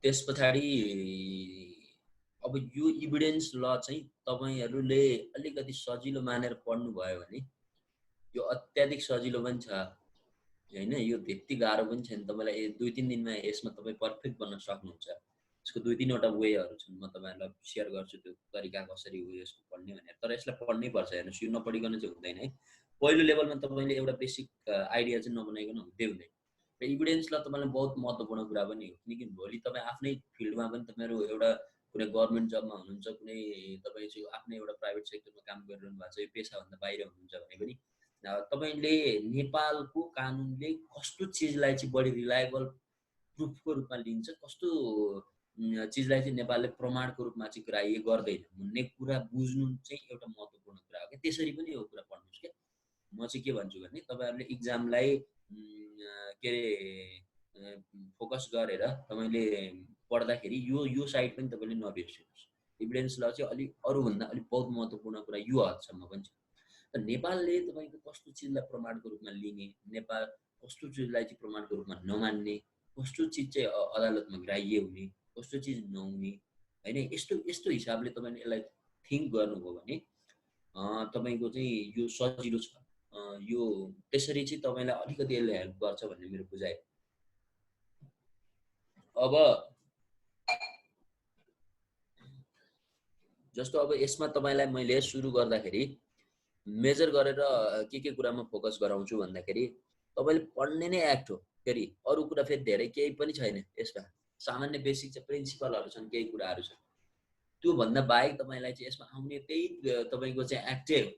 त्यस पछाडि अब यो इभिडेन्स ल चाहिँ तपाईहरुले अलिकति सजिलो मानेर पढ्नु भयो भने यो अत्याधिक सजिलो पनि छ हैन। यो त्यति गाह्रो पनि छैन। तपाईलाई 2-3 दिनमा यसमा तपाई पर्फेक्ट बन्न सक्नुहुन्छ। यसको 2-3 वटा वेहरु छन्। म तपाईहरुलाई शेयर गर्छु त्यो तरिका कसरी हो यसको पढ्ने भनेर। तर यसलाई पढ्नै पर्छ। हेर्नुस् यो नपढिकन चाहिँ हुँदैन है। पहिलो लेभलमा तपाईले एउटा बेसिक आइडिया चाहिँ नबनाइकन हुँदै हुँदैन। र इभिडेन्सलाई तपाईलाई बहुत महत्त्वपूर्ण कुरा पनि हो। किनकि भोलि तपाई आफ्नै फिल्डमा पनि तपाईहरु एउटा कुनै गभर्नमेन्ट जबमा हुनुहुन्छ, कुनै तपाई चाहिँ आफ्नै एउटा प्राइभेट सेक्टरमा काम गरिरहनु भएको छ, यो पेशाभन्दा बाहिर हुनुहुन्छ भने पनि तपाईले नेपालको कानुनले कस्तो चिजलाई चाहिँ बढी रिलायबल प्रुफको रूपमा लिन्छ, कस्तो चिजलाई चाहिँ नेपालले प्रमाणको रूपमा चाहिँ ग्राह्य गर्दैन भन्ने कुरा बुझ्नु चाहिँ एउटा महत्त्वपूर्ण कुरा हो के। त्यसरी पनि यो कुरा पढ्नुस् के। म चाहिँ के भन्छु भने तपाईहरुले एक्जामलाई के रे फोकस गरेर तपाईले पढ्दाखेरि यो साइड पनि तपाईले नबिर्सिनुस्। इभिडेन्स ल चाहिँ अलि अरुभन्दा अलि बहुत महत्त्वपूर्ण कुरा यो हदसम्म पनि छ। नेपालले तपाईको कस्तो चिजलाई प्रमाणको रूपमा लिने, नेपाल कस्तो चिजलाई चाहिँ प्रमाणको रूपमा नमान्ने, कस्तो चिज चाहिँ अदालतमा ग्राह्य हुने, कस्तो चिज नहुने हैन। यस्तो हिसाबले तपाईले यसलाई थिंक गर्नुभयो भने तपाईको चाहिँ यो सजिलो छ। यो त्यसरी चाहिँ तपाईलाई अलिकति यसले हेल्प गर्छ भन्ने मेरो बुझाइ। अब जस्तो अब यसमा तपाईलाई मैले सुरु गर्दाखेरि मेजर गरेर के कुरामा फोकस गराउँछु भन्दाखेरि तपाईले पढ्ने नै एक्ट हो। फेरि अरु कुरा फेरि धेरै केही पनि छैन यसमा। सामान्य बेसिक चाहिँ प्रिन्सिपलहरु छन्, केही कुराहरु छन्। त्यो भन्दा बाहेक तपाईलाई चाहिँ यसमा आउने त्यही तपाईको चाहिँ एक्टै हो।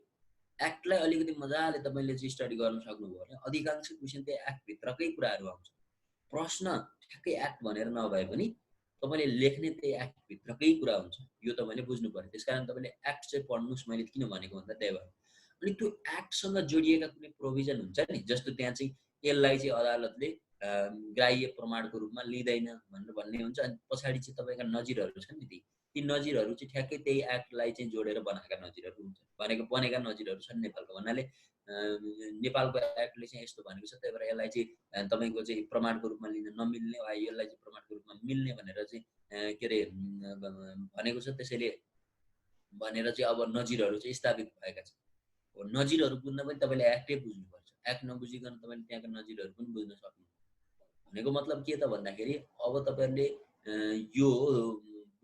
एक्टलाई अलिकति मजाले तपाईले चाहिँ स्टडी गर्न सक्नुभयो भने अधिकांश क्वेशन त्यही एक्ट भित्रकै कुराहरु आउँछ। प्रश्न ठ्याक्कै एक्ट भनेर नभए पनि तपाईले लेख्ने त्यही एक्ट भित्रकै कुरा हुन्छ। यो तपाईले बुझ्नु पर्यो। त्यसकारण तपाईले एक्ट चाहिँ पढ्नुस्। मैले किन भनेको भन्दा त्यही भएर। अनि त्यो एक्टसँग जोडिएका कुनै प्रोभिजन हुन्छ नि, जस्तो त्यहाँ चाहिँ यसलाई चाहिँ अदालतले ग्राह्य प्रमाणको रूपमा लिँदैन भनेर भन्ने हुन्छ। अनि पछाडी चाहिँ तपाईका नजिरहरु छन् नि, ती नजिरहरु चाहिँ ठ्याक्कै त्यही एक्टलाई चाहिँ जोडेर बनाएका नजिरहरु हुन्छन्। बनेका नजिरहरु छन् नेपालको भन्नाले नेपालको एक्टले चाहिँ यस्तो भनेको छ, त्यही भएर यसलाई चाहिँ तपाईको चाहिँ प्रमाणको रूपमा लिन नमिल्ने वा यसलाई चाहिँ प्रमाणको रूपमा मिल्ने भनेर चाहिँ के रे भनेको छ। त्यसैले भनेर चाहिँ अब नजिरहरु चाहिँ स्थापित भएका छन्। नजिरहरु बुझ्न पनि तपाईले एक्टै बुझ्नुपर्छ। एक्ट नबुझिकन तपाईले त्यहाँका नजिरहरु पनि बुझ्न सक्नुहुन्न। भनेको मतलब के त भन्दाखेरि अब तपाईहरुले यो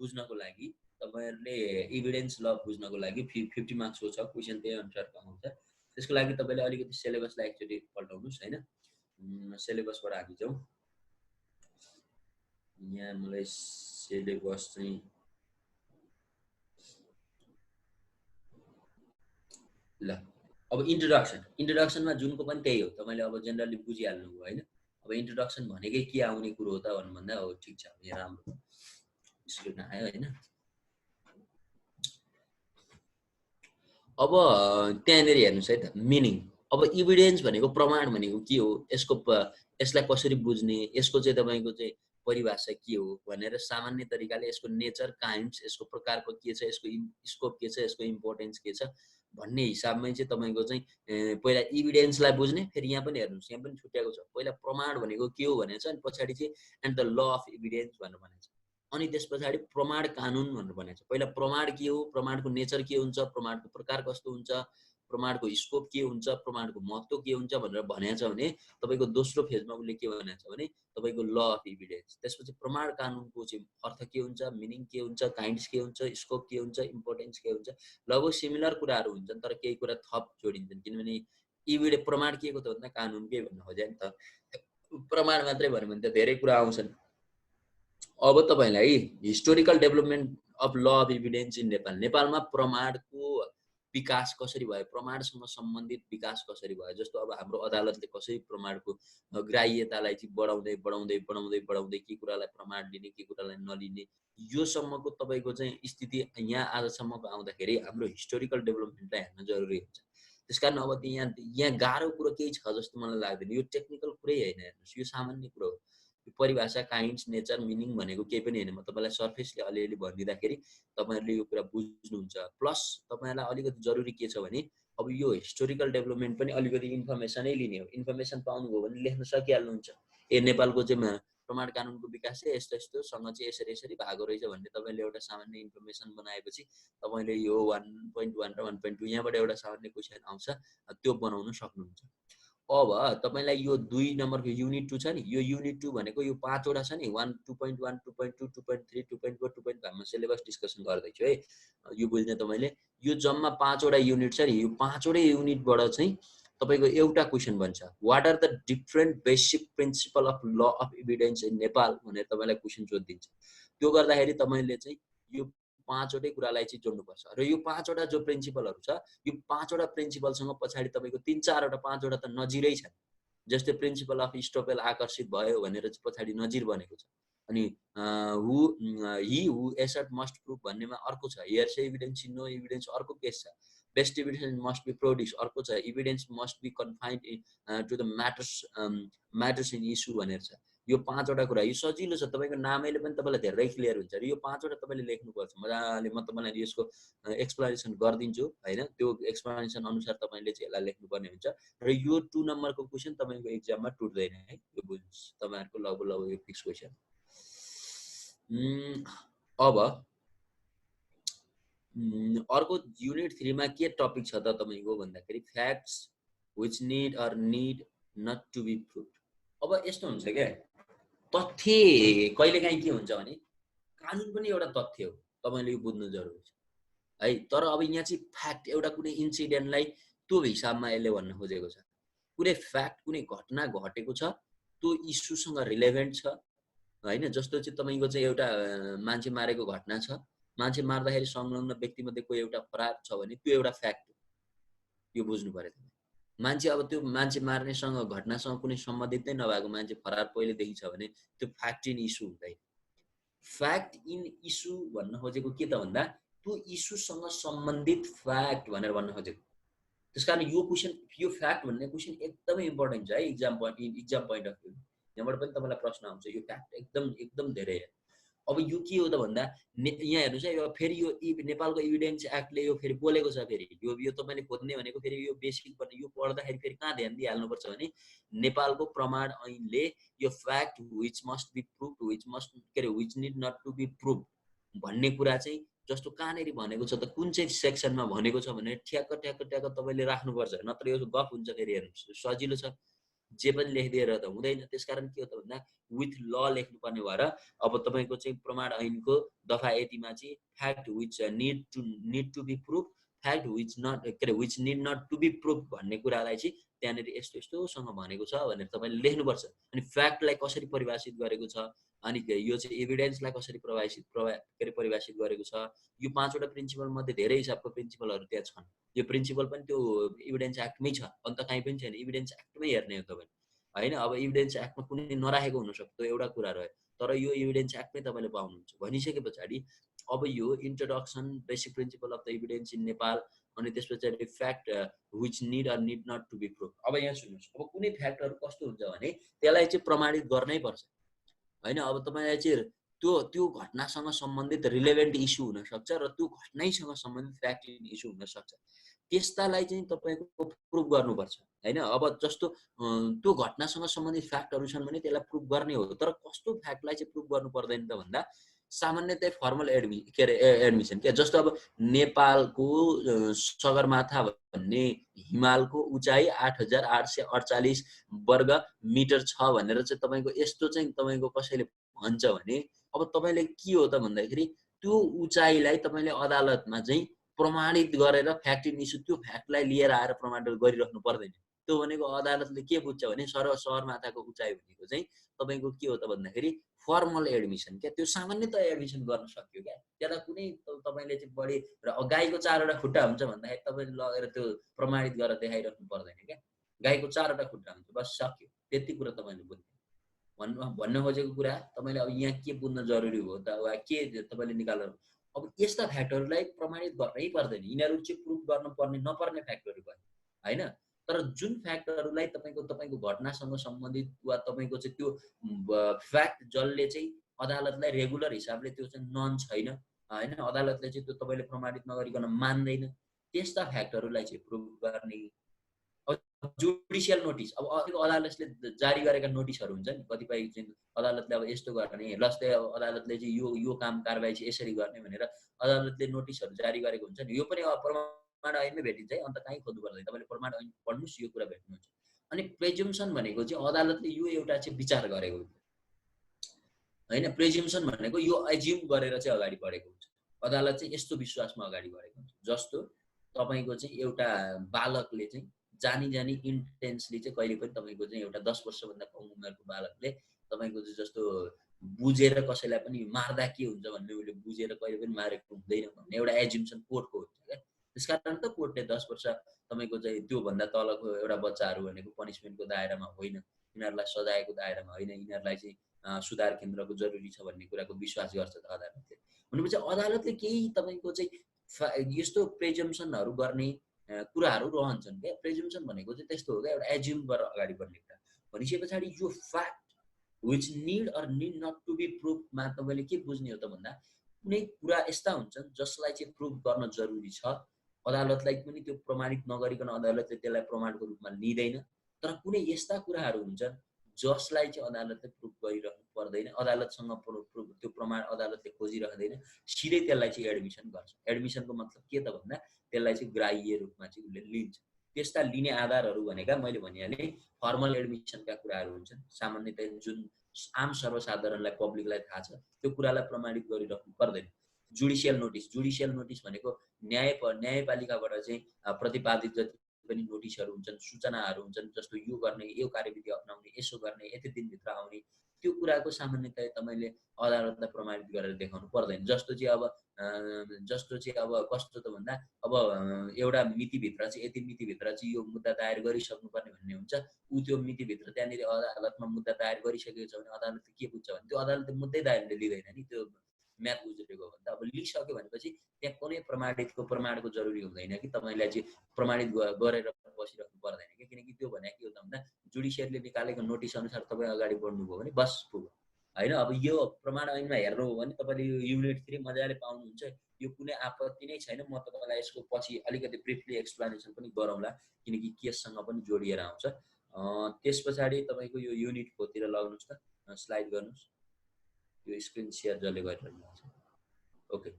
बुझ्नको लागि तपाईहरुले एभिडेन्स ल बुझ्नको लागि 50 मार्क्सको छ क्वेशन, त्यही अनुसारको आउँछ। त्यसको लागि तपाईले अलिकति सिलेबसलाई एकचोटी पल्टाउनुस् हैन। सिलेबसबाट हामी जाउँ। यहाँ मलाई सिलेबस चाहिँ ल अब इन्ट्रोडक्सनमा जुनको पनि त्यही हो। तपाईले अब जनरली बुझिहाल्नु भयो हैन। अब इन्ट्रोडक्सन भनेकै के आउने कुरो हो त भन्दा हो। ठीक छ, यहाँ राम्रो स्क्रिन आयो हैन। अब त्यहाँनेर हेर्नुस् है त मिनिङ। अब इभिडेन्स भनेको प्रमाण भनेको के हो, यसलाई कसरी बुझ्ने, यसको चाहिँ तपाईको चाहिँ परिभाषा के हो भनेर सामान्य तरिकाले यसको नेचर, काइन्ड्स, यसको प्रकारको के छ, यसको स्कोप के छ, यसको इम्पोर्टेन्स के छ भन्ने हिसाबमै चाहिँ तपाईको चाहिँ पहिला इभिडेन्सलाई बुझ्ने। फेरि यहाँ पनि हेर्नुस्, यहाँ पनि छुट्याएको छ। पहिला प्रमाण भनेको के हो भनेको छ, अनि पछाडी चाहिँ and the law of evidence भनेर भनेको छ। अनि त्यस पछाडी प्रमाण कानुन भनेर भनेको छ। पहिला प्रमाण के हो, प्रमाणको नेचर के हुन्छ, प्रमाणको प्रकार कस्तो हुन्छ, प्रमाणको स्कोप के हुन्छ, प्रमाणको महत्त्व के हुन्छ भनेर भनेको छ भने तपाईको दोस्रो फेजमा उले के भनेको छ भने तपाईको ल अफ इभिडेन्स। त्यसपछि प्रमाण कानुनको चाहिँ अर्थ के हुन्छ, मिनिङ के हुन्छ, काइन्ड्स के हुन्छ, स्कोप के हुन्छ, इम्पोर्टेन्स के हुन्छ। लगभग सिमिलर कुराहरु हुन्छन् तर केही कुरा थप जोडिन्छन्। किनभने प्रमाण के हो त भन्दा कानुनकै भन्नु खोजे नि त। प्रमाण मात्रै भन्यो भने त धेरै कुरा आउँछन्। अब तपाईलाई historical development of law of evidence in Nepal, नेपालमा प्रमाणको विकास कसरी भयो, प्रमाणसँग सम्बन्धित विकास कसरी भयो। जस्तो अब हाम्रो अदालतले कसरी प्रमाणको ग्राह्यतालाई चाहिँ बढाउँदै के कुरालाई प्रमाण लिने, के कुरालाई नलिने, यो सम्मको तपाईको चाहिँ स्थिति यहाँ आजसम्मको आउँदाखेरि हाम्रो हिस्टोरिकल डेभलपमेन्टलाई हेर्न जरुरी हुन्छ। त्यसकारण अब यहाँ गाह्रो कुरो केही छ जस्तो मलाई लाग्दैन। यो टेक्निकल कुरै हैन। हेर्नुस्, यो सामान्य कुरो हो। परिभाषा, काइन्ड्स, नेचर, मिनिङ भनेको केही पनि हैन। म तपाईलाई सर्फेसली अलिअलि भनिदिँदाखेरि तपाईहरुले यो कुरा बुझ्नुहुन्छ। प्लस तपाईहरुलाई अलिकति जरुरी के छ भने अब यो हिस्टोरिकल डेभलपमेन्ट पनि अलिकति इन्फर्मेसनै लिने हो। इन्फर्मेसन पाउनुभयो भने लेख्न सकिहाल्नुहुन्छ। नेपालको चाहिँ प्रमाण कानुनको विकास चाहिँ यस्तो यस्तोसँग चाहिँ यसरी यसरी भएको रहेछ भन्ने तपाईँले एउटा सामान्य इन्फर्मेसन बनाएपछि तपाईँले यो 1.1 र 1.2 यहाँबाट एउटा सामान्य क्वेसन आउँछ त्यो बनाउन सक्नुहुन्छ। अब तपाईलाई यो 2 नम्बरको युनिट 2 छ नि, यो युनिट 2 भनेको यो 5 वटा छ नि, 1 2.1 2.2 2.3 2.4 2.5 मा सिलेबस डिस्कसन गर्दैछु है। यो बुझ्ने तपाईले यो जम्मा 5 वटा युनिट छ नि, यो 5 वटै युनिटबाट चाहिँ तपाईको एउटा क्वेशन बन्छ। What are the different basic principle of law of evidence in Nepal भनेर तपाईलाई क्वेशन सोधिदिन्छ। त्यो गर्दाखेरि तपाईले चाहिँ यो 5 वटै कुरालाई चाहिँ जोड्नुपर्छ र यो 5 वटा जो प्रिन्सिपलहरु छ यो 5 वटा प्रिन्सिपलसँग पछाडी तपाईको 3-4 वटा 5 वटा त नजिरै छन्। जस्तै प्रिन्सिपल अफ स्टोपेल आकर्षित भयो भनेर चाहिँ पछाडी नजिर बनेको छ। अनि ही हु एसर्ट मस्ट प्रुभ भन्नेमा अर्को छ, हियरसे एभिडेन्स नो एभिडेन्स अर्को केस छ, best evidence must be produce अर्को छ, evidence must be confined to the matters in issue भनेर छ। यो 5 वटा कुरा यो सजिलो छ, तपाईको नामैले पनि तपाईलाई धेरै क्लियर हुन्छ र यो 5 वटा तपाईले लेख्नुपर्छ मजाले। म तपाईलाई यसको एक्सप्लेनेसन गर्दिन्छु हैन, त्यो एक्सप्लेनेसन अनुसार तपाईले चाहिँ यसलाई लेख्नुपर्ने हुन्छ र यो 2 नम्बरको क्वेशन तपाईको एक्जाममा टुट्दैन है, यो बुझ्नुस् तपाईहरुको लगभग यो फिक्स क्वेशन। अब अर्को युनिट 3 मा के टपिक छ त तपाईको भन्दाखेरि facts which need or need not to be proved. अब यस्तो हुन्छ के तथ्य कहिलेकाहीँ के हुन्छ भने कानुन पनि एउटा तथ्य हो, तपाईले यो बुझ्नु जरुरी छ है। तर अब यहाँ चाहिँ फ्याक्ट एउटा कुनै इन्सिडेन्टलाई त्यो हिसाबमा यसले भन्न खोजेको छ। कुनै फ्याक्ट कुनै घटना घटेको छ त्यो इस्युसँग रिलेभेन्ट छ हैन। जस्तो चाहिँ तपाईको चाहिँ एउटा मान्छे मारेको घटना छ, मान्छे मार्दाखेरि संलग्न व्यक्तिमध्ये कोही एउटा फरार छ भने त्यो एउटा फ्याक्ट हो, यो बुझ्नु पर्यो। मान्छे अब त्यो मान्छे मार्नेसँग घटनासँग कुनै सम्बन्धित नै नभएको मान्छे फरार पहिलेदेखि छ भने त्यो फ्याक्ट इन इस्यु हुँदैन। फ्याक्ट इन इस्यु भन्न खोजेको के त भन्दा त्यो इस्युसँग सम्बन्धित फ्याक्ट भनेर भन्न खोजेको। त्यसकारण यो क्वेशन यो फ्याक्ट भन्ने क्वेशन एकदमै इम्पोर्टेन्ट छ है एक्जाम पोइन्ट अफ भ्यू। यहाँबाट पनि तपाईलाई प्रश्न आउँछ यो फ्याक्ट एकदम धेरै हो। अब यो के हो त भन्दा यहाँ हेर्नुस् है, यो फेरि यो नेपालको एभिडेन्स एक्टले यो फेरि बोलेको छ। फेरि यो तपाईले खोज्ने भनेको फेरि यो बेसिक पनि यो पढ्दाखेरि फेरि कहाँ ध्यान दिइहाल्नुपर्छ भने नेपालको प्रमाण ऐनले यो fact which must be proved which need not to be proved भन्ने कुरा चाहिँ जस्तो कहाँनेरि भनेको छ त कुन चाहिँ सेक्सनमा भनेको छ भने ठ्याक्क तपाईले राख्नुपर्छ, नत्र यो गफ हुन्छ। फेरि हेर्नुस् सजिलो छ, जे पनि लेखिदिएर त हुँदैन। त्यसकारण के हो त भन्दा विथ ल लेख्नुपर्ने भएर अब तपाईको चाहिँ प्रमाण ऐनको दफा यतिमा चाहिँ fact which need to be prove fact which need not to be prove भन्ने कुरालाई चाहिँ त्यहाँनेर यस्तो यस्तोसँग भनेको छ भनेर तपाईले लेख्नुपर्छ। अनि फ्याक्टलाई कसरी परिभाषित गरेको छ, अनि यो चाहिँ एभिडेन्सलाई कसरी परिभाषित गरेको छ। यो 5 वटा प्रिन्सिपल मध्ये धेरै हिसाबको प्रिन्सिपलहरु त्यहाँ छन्। यो प्रिन्सिपल पनि त्यो एभिडेन्स एक्टमै छ, अन्त कहीँ पनि छैन। एभिडेन्स एक्टमै हेर्ने हो तपाईले हैन। अब एभिडेन्स एक्टमा कुनै नराखेको हुन सक्छ, त्यो एउटा कुरा रह्यो, तर यो एभिडेन्स एक्टमै तपाईले पाउनुहुन्छ। भनिसके पछाडी अब यो introduction basic principle of the evidence in Nepal, अनि त्यसपछि fact which need or need not to be prove. अब यहाँ सुन्नुस्, अब कुनै फ्याक्टहरु कस्तो हुन्छ भने त्यसलाई चाहिँ प्रमाणित गर्नै पर्छ हैन। अब तपाईलाई चाहिँ त्यो घटनासँग सम्बन्धित रिलेभेन्ट इस्यु हुन सक्छ र त्यो घटनासँग सम्बन्धित फ्याक्ट इस्यु हुन सक्छ। त्यस्तालाई चाहिँ तपाईको प्रुभ गर्नुपर्छ हैन। अब जस्तो त्यो घटनासँग सम्बन्धित फ्याक्टहरु छन् भने त्यसलाई प्रुभ गर्ने हो, तर कस्तो फ्याक्टलाई चाहिँ प्रुभ गर्नु पर्दैन त भन्दा सामान्यतया फर्मल एडमिसन के। जस्तो अब नेपालको सगरमाथा भन्ने हिमालको उचाइ 8848 वर्ग मिटर छ भनेर चाहिँ तपाईको यस्तो चाहिँ तपाईको कसैले भन्छ भने अब तपाईले के हो त भन्दाखेरि त्यो उचाइलाई तपाईले अदालतमा चाहिँ प्रमाणित गरेर फ्याक्ट इन इस्यु त्यो फ्याक्टलाई लिएर आएर प्रमाणित गरिराख्नु पर्दैन। त्यो भनेको अदालतले के बुझ्छ भने सगरमाथाको उचाइ भनेको चाहिँ तपाईको के हो त भन्दाखेरि फर्मल एडमिसन क्या। त्यो सामान्यतया एडमिसन गर्न सक्यो क्या, त्यता कुनै तपाईले चाहिँ बढी र गाईको 4 वटा खुट्टा हुन्छ भन्दाखेरि तपाईले लगेर त्यो प्रमाणित गरेर देखाइराख्नु पर्दैन क्या। गाईको 4 वटा खुट्टा हुन्छ, बस सक्यो, त्यति कुरा तपाईले बुझ्नु भन्न खोजेको कुरा। तपाईले अब यहाँ के बुझ्न जरुरी हो त वा के तपाईले निकाल्नु। अब यस्ता फ्याक्टरलाई प्रमाणित गर्नै पर्दैन, यिनीहरु चाहिँ प्रुभ गर्न पर्ने नपर्ने फ्याक्टरहरु भयो हैन। तर जुन फ्याक्टरहरुलाई तपाईको घटनासँग सम्बन्धित वा तपाईको चाहिँ त्यो फ्याक्ट जसले चाहिँ अदालतलाई रेगुलर हिसाबले त्यो चाहिँ नन छैन हैन, अदालतले चाहिँ त्यो तपाईले प्रमाणित नगरिकन मान्दैन, त्यस्ता फ्याक्टरहरुलाई चाहिँ प्रुभ गर्ने। जुडिसियल नोटिस अब अदालतले जारी गरेका नोटिसहरू हुन्छ नि कतिपय चाहिँ अदालतले अब यस्तो गर्ने जस्तै अब अदालतले चाहिँ यो काम कारबाही चाहिँ यसरी गर्ने भनेर अदालतले नोटिसहरू जारी गरेको हुन्छ नि यो पनि प्रमाण ऐनमै भेटिन्छ है अन्त कहीँ खोज्नु पर्दैन तपाईँले प्रमाण ऐन पढ्नुहोस् यो कुरा भेट्नुहुन्छ अनि प्रेजुम्सन भनेको चाहिँ अदालतले यो एउटा चाहिँ विचार गरेको हुन्छ होइन प्रेजुम्सन भनेको यो एज्युम गरेर चाहिँ अगाडि बढेको हुन्छ अदालत चाहिँ यस्तो विश्वासमा अगाडि बढेको हुन्छ जस्तो तपाईँको चाहिँ एउटा बालकले चाहिँ जानी इन्टेन्सली चाहिँ कहिले पनि तपाईँको चाहिँ एउटा 10 वर्षभन्दा कम उमेरको बालकले तपाईँको चाहिँ जस्तो बुझेर कसैलाई पनि मार्दा के हुन्छ भन्ने उसले बुझेर कहिले पनि मारेको हुँदैन भन्ने एउटा एज्युम्सन कोर्टको हुन्छ क्या त्यस कारण त कोर्टले 10 वर्ष तपाईँको चाहिँ त्योभन्दा तलको एउटा बच्चाहरू भनेको पनिसमेन्टको दायरामा होइन यिनीहरूलाई सजायको दायरामा होइन यिनीहरूलाई चाहिँ सुधार केन्द्रको जरुरी छ भन्ने कुराको विश्वास गर्छ त अदालतले भनेपछि अदालतले केही तपाईँको चाहिँ यस्तो प्रेजम्सनहरू गर्ने कुराहरू रहन्छन् क्या प्रेजम्सन भनेको चाहिँ त्यस्तो हो क्या एउटा एज्युम गरेर अगाडि बढ्ने कुरा भनिसके पछाडि यो fact which need or need not to be प्रुफमा तपाईँले के बुझ्ने हो त भन्दा कुनै कुरा यस्ता हुन्छन् जसलाई चाहिँ प्रुफ गर्न जरुरी छ अदालतलाई पनि त्यो प्रमाणित नगरिकन अदालतले त्यसलाई प्रमाणको रूपमा लिँदैन तर कुनै यस्ता कुराहरू हुन्छन् जसलाई चाहिँ अदालतले प्रुफ गरिरहनु पर्दैन अदालतसँग त्यो प्रमाण अदालतले खोजिरहँदैन सिधै त्यसलाई चाहिँ एडमिसन गर्छ एडमिसनको मतलब के त भन्दा त्यसलाई चाहिँ ग्राह्य रूपमा चाहिँ उसले लिन्छ त्यस्ता लिने आधारहरू भनेका मैले भनिहालेँ फर्मल एडमिसनका कुराहरू हुन्छन् सामान्यतया जुन आम सर्वसाधारणलाई पब्लिकलाई थाहा छ त्यो कुरालाई प्रमाणित गरिराख्नु पर्दैन जुडिसियल नोटिस भनेको न्यायपालिकाबाट चाहिँ प्रतिपादित जति पनि नोटिसहरू हुन्छन् सूचनाहरू हुन्छन् जस्तो यो गर्ने यो कार्यविधि अपनाउने यसो गर्ने यति दिनभित्र आउने त्यो कुराको सामान्यतया तपाईँले अदालतलाई प्रमाणित गरेर देखाउनु पर्दैन जस्तो चाहिँ अब कस्तो त भन्दा अब एउटा मितिभित्र चाहिँ यति मितिभित्र चाहिँ यो मुद्दा दायर गरिसक्नुपर्ने भन्ने हुन्छ ऊ त्यो मितिभित्र त्यहाँनिर अदालतमा मुद्दा दायर गरिसकेको छ भने अदालतले के बुझ्छ भने त्यो अदालतले मुद्दै दायरले लिँदैन नि त्यो म्याथ बुझेको हो भने त अब लिइसक्यो भनेपछि त्यहाँ कुनै प्रमाणको जरुरी हुँदैन कि तपाईँलाई चाहिँ प्रमाणित गरेर बसिराख्नु पर्दैन कि किनकि त्यो भने के हो त भन्दा जुडिसियरले निकालेको नोटिस अनुसार तपाईँ अगाडि बढ्नुभयो भने बस पुग्यो होइन अब यो प्रमाण ऐनमा हेर्नु हो भने तपाईँले यो युनिट 3 मजाले पाउनुहुन्छ यो कुनै आपत्ति नै छैन म तपाईँलाई यसको पछि अलिकति ब्रिफली एक्सप्लेनेसन पनि गरौँला किनकि केससँग पनि जोडिएर आउँछ त्यस पछाडि तपाईँको यो युनिट 4 तिर लाग्नुहोस् त स्लाइड गर्नुहोस् यो स्क्रिन सेयर जसले गरिरहनु भएको छ ओके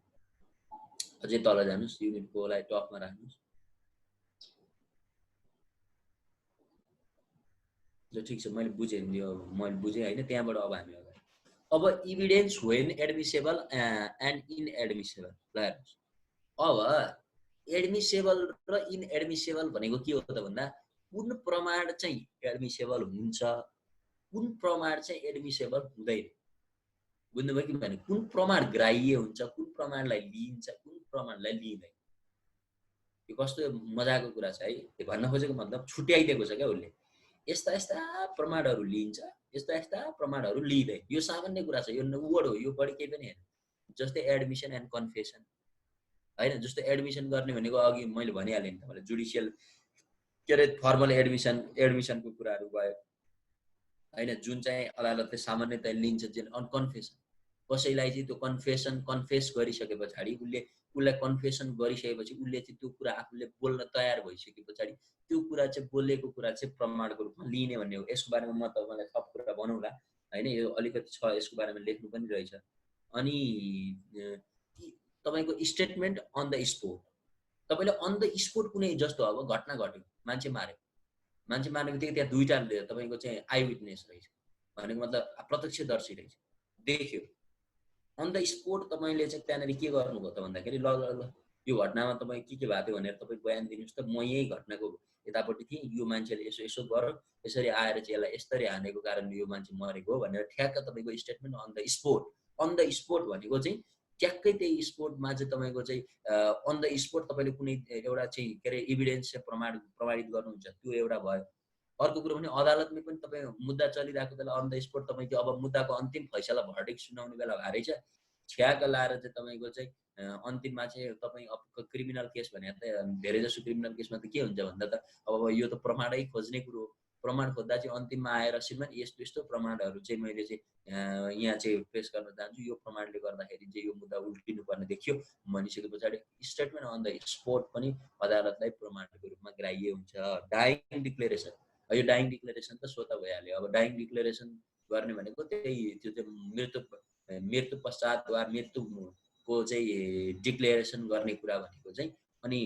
अझै तल जानुहोस् युनिट 4 लाई टपमा राख्नुहोस् ल ठिक छ मैले बुझेँ होइन त्यहाँबाट अब हामी अगाडि अब इभिडेन्स व्हेन एडमिसेबल एन्ड इनएडमिसेबल ल हेर्नुहोस् अब एडमिसेबल र इनएडमिसेबल भनेको के हो त भन्दा कुन प्रमाण चाहिँ एडमिसेबल हुन्छ कुन प्रमाण चाहिँ एडमिसेबल हुँदैन बुझ्नुभयो कि भने कुन प्रमाण ग्राह्य हुन्छ कुन प्रमाणलाई लिइन्छ कुन प्रमाणलाई लिइँदैन यो कस्तो मजाको कुरा छ है त्यो भन्न खोजेको मतलब छुट्याइदिएको छ क्या उसले यस्ता प्रमाणहरू लिइन्छ यस्ता प्रमाणहरू लिइँदैन यो सामान्य कुरा छ यो वर्ड हो यो बढी केही पनि हैन जस्तै एडमिसन एन्ड कन्फेसन हैन जस्तो एडमिसन गर्ने भनेको अघि मैले भनिहालेँ नि तपाईलाई जुडिसियल के रे फर्मल एडमिसनको कुराहरू भयो हैन जुन चाहिँ अदालतले सामान्यतया लिन्छ जुन अनकन्फेसन कसैलाई चाहिँ त्यो कन्फेस गरिसके पछाडि उसलाई कन्फेसन गरिसकेपछि उसले चाहिँ त्यो कुरा आफूले बोल्न तयार भइसके पछाडि त्यो कुरा चाहिँ बोलेको कुरा चाहिँ प्रमाणको रूपमा लिने भन्ने हो यसको बारेमा म तपाईलाई थप कुरा बनाउला हैन यो अलिकति छ यसको बारेमा लेख्नु पनि रहेछ अनि तपाईको स्टेटमेन्ट अन द स्पोट तपाईले अन द स्पोट कुनै जस्तो अब घटना घट्यो मान्छे मारेको थियो त्यहाँ दुईटा तपाईको चाहिँ आई विटनेस रहेछ भनेको मतलब प्रत्यक्षदर्शी रहेछ देख्यो अन द स्पोट तपाईले चाहिँ त्यहाँनेरि के गर्नुभयो त भन्दाखेरि ल यो घटनामा तपाई के भएको थियो भनेर तपाई बयान दिनुस् त म यही घटनाको यतापट्टि थिएँ यो मान्छेले यसो गर्यो यसरी आएर चाहिँ यसलाई यसरी हानेको कारणले यो मान्छे मरेको भनेर ठ्याक्क तपाईको स्टेटमेन्ट अन द स्पोट भनेको चाहिँ ट्याक्कै त्यही स्पोटमा चाहिँ तपाईको चाहिँ अन द स्पोट तपाईले कुनै एउटा चाहिँ के रे एभिडेन्स चाहिँ प्रमाणित गर्नुहुन्छ त्यो एउटा भयो अर्को कुरो भने अदालतले पनि तपाई मुद्दा चलिरहेको बेला अन द स्पोट तपाईको अब मुद्दाको अन्तिम फैसला भर्डिक्ट सुनाउने बेला भएछ छ्याक लाएर चाहिँ तपाईको चाहिँ अन्तिममा चाहिँ तपाई क्रिमिनल केस भने त धेरै जसो क्रिमिनल केसमा त के हुन्छ भन्दा त अब यो त प्रमाणै खोज्ने कुरो हो प्रमाण खोज्दा चाहिँ अन्तिममा आएर श्रीमान यस्तो यस्तो प्रमाणहरू चाहिँ मैले चाहिँ यहाँ चाहिँ पेश गर्न चाहन्छु, यो प्रमाणले गर्दाखेरि चाहिँ यो मुद्दा उल्टिनु पर्ने देखियो भनिसके पछाडि स्टेटमेन्ट अन द स्पोट पनि अदालतलाई प्रमाणको रूपमा ग्राह्य हुन्छ। डाइङ डिक्लेरेसन, यो डाइङ डिक्लेरेसन त स्वतः भइहाल्यो। अब डाइङ डिक्लेरेसन गर्ने भनेको त्यही त्यो चाहिँ मृत्यु पश्चात वा मृत्युको चाहिँ डिक्लेरेसन गर्ने कुरा भनेको चाहिँ, अनि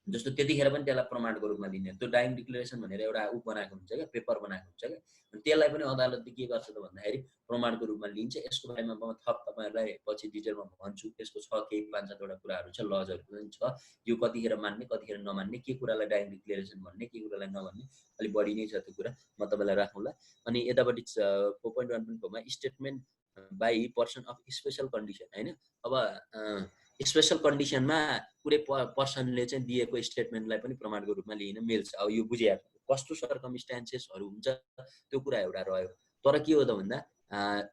जस्तो त्यतिखेर पनि त्यसलाई प्रमाणको रूपमा लिने, त्यो डाइङ डिक्लेरेसन भनेर एउटा बनाएको हुन्छ क्या, पेपर बनाएको हुन्छ क्या, अनि त्यसलाई पनि अदालतले के गर्छ त भन्दाखेरि प्रमाणको रूपमा लिन्छ। यसको बारेमा म थप तपाईँहरूलाई पछि डिटेलमा भन्छु, त्यसको छ केही 5-7वटा कुराहरू छ, लजहरू पनि छ, यो कतिखेर मान्ने कतिखेर नमान्ने, के कुरालाई डाइङ डिक्लेरेसन भन्ने, के कुरालाई नभन्ने, अलिक बढी नै छ त्यो कुरा, म तपाईँलाई राखौँला। अनि यतापट्टि 4.1 पनि भमा statement by person of special condition, होइन। अब स्पेसल कन्डिसनमा कुनै पर्सनले चाहिँ दिएको स्टेटमेन्टलाई पनि प्रमाणको रूपमा लिन मिल्छ। अब यो बुझिहाल्छ कस्तो सर्कमस्टान्सेसहरू हुन्छ त्यो कुरा एउटा रह्यो। तर के हो त भन्दा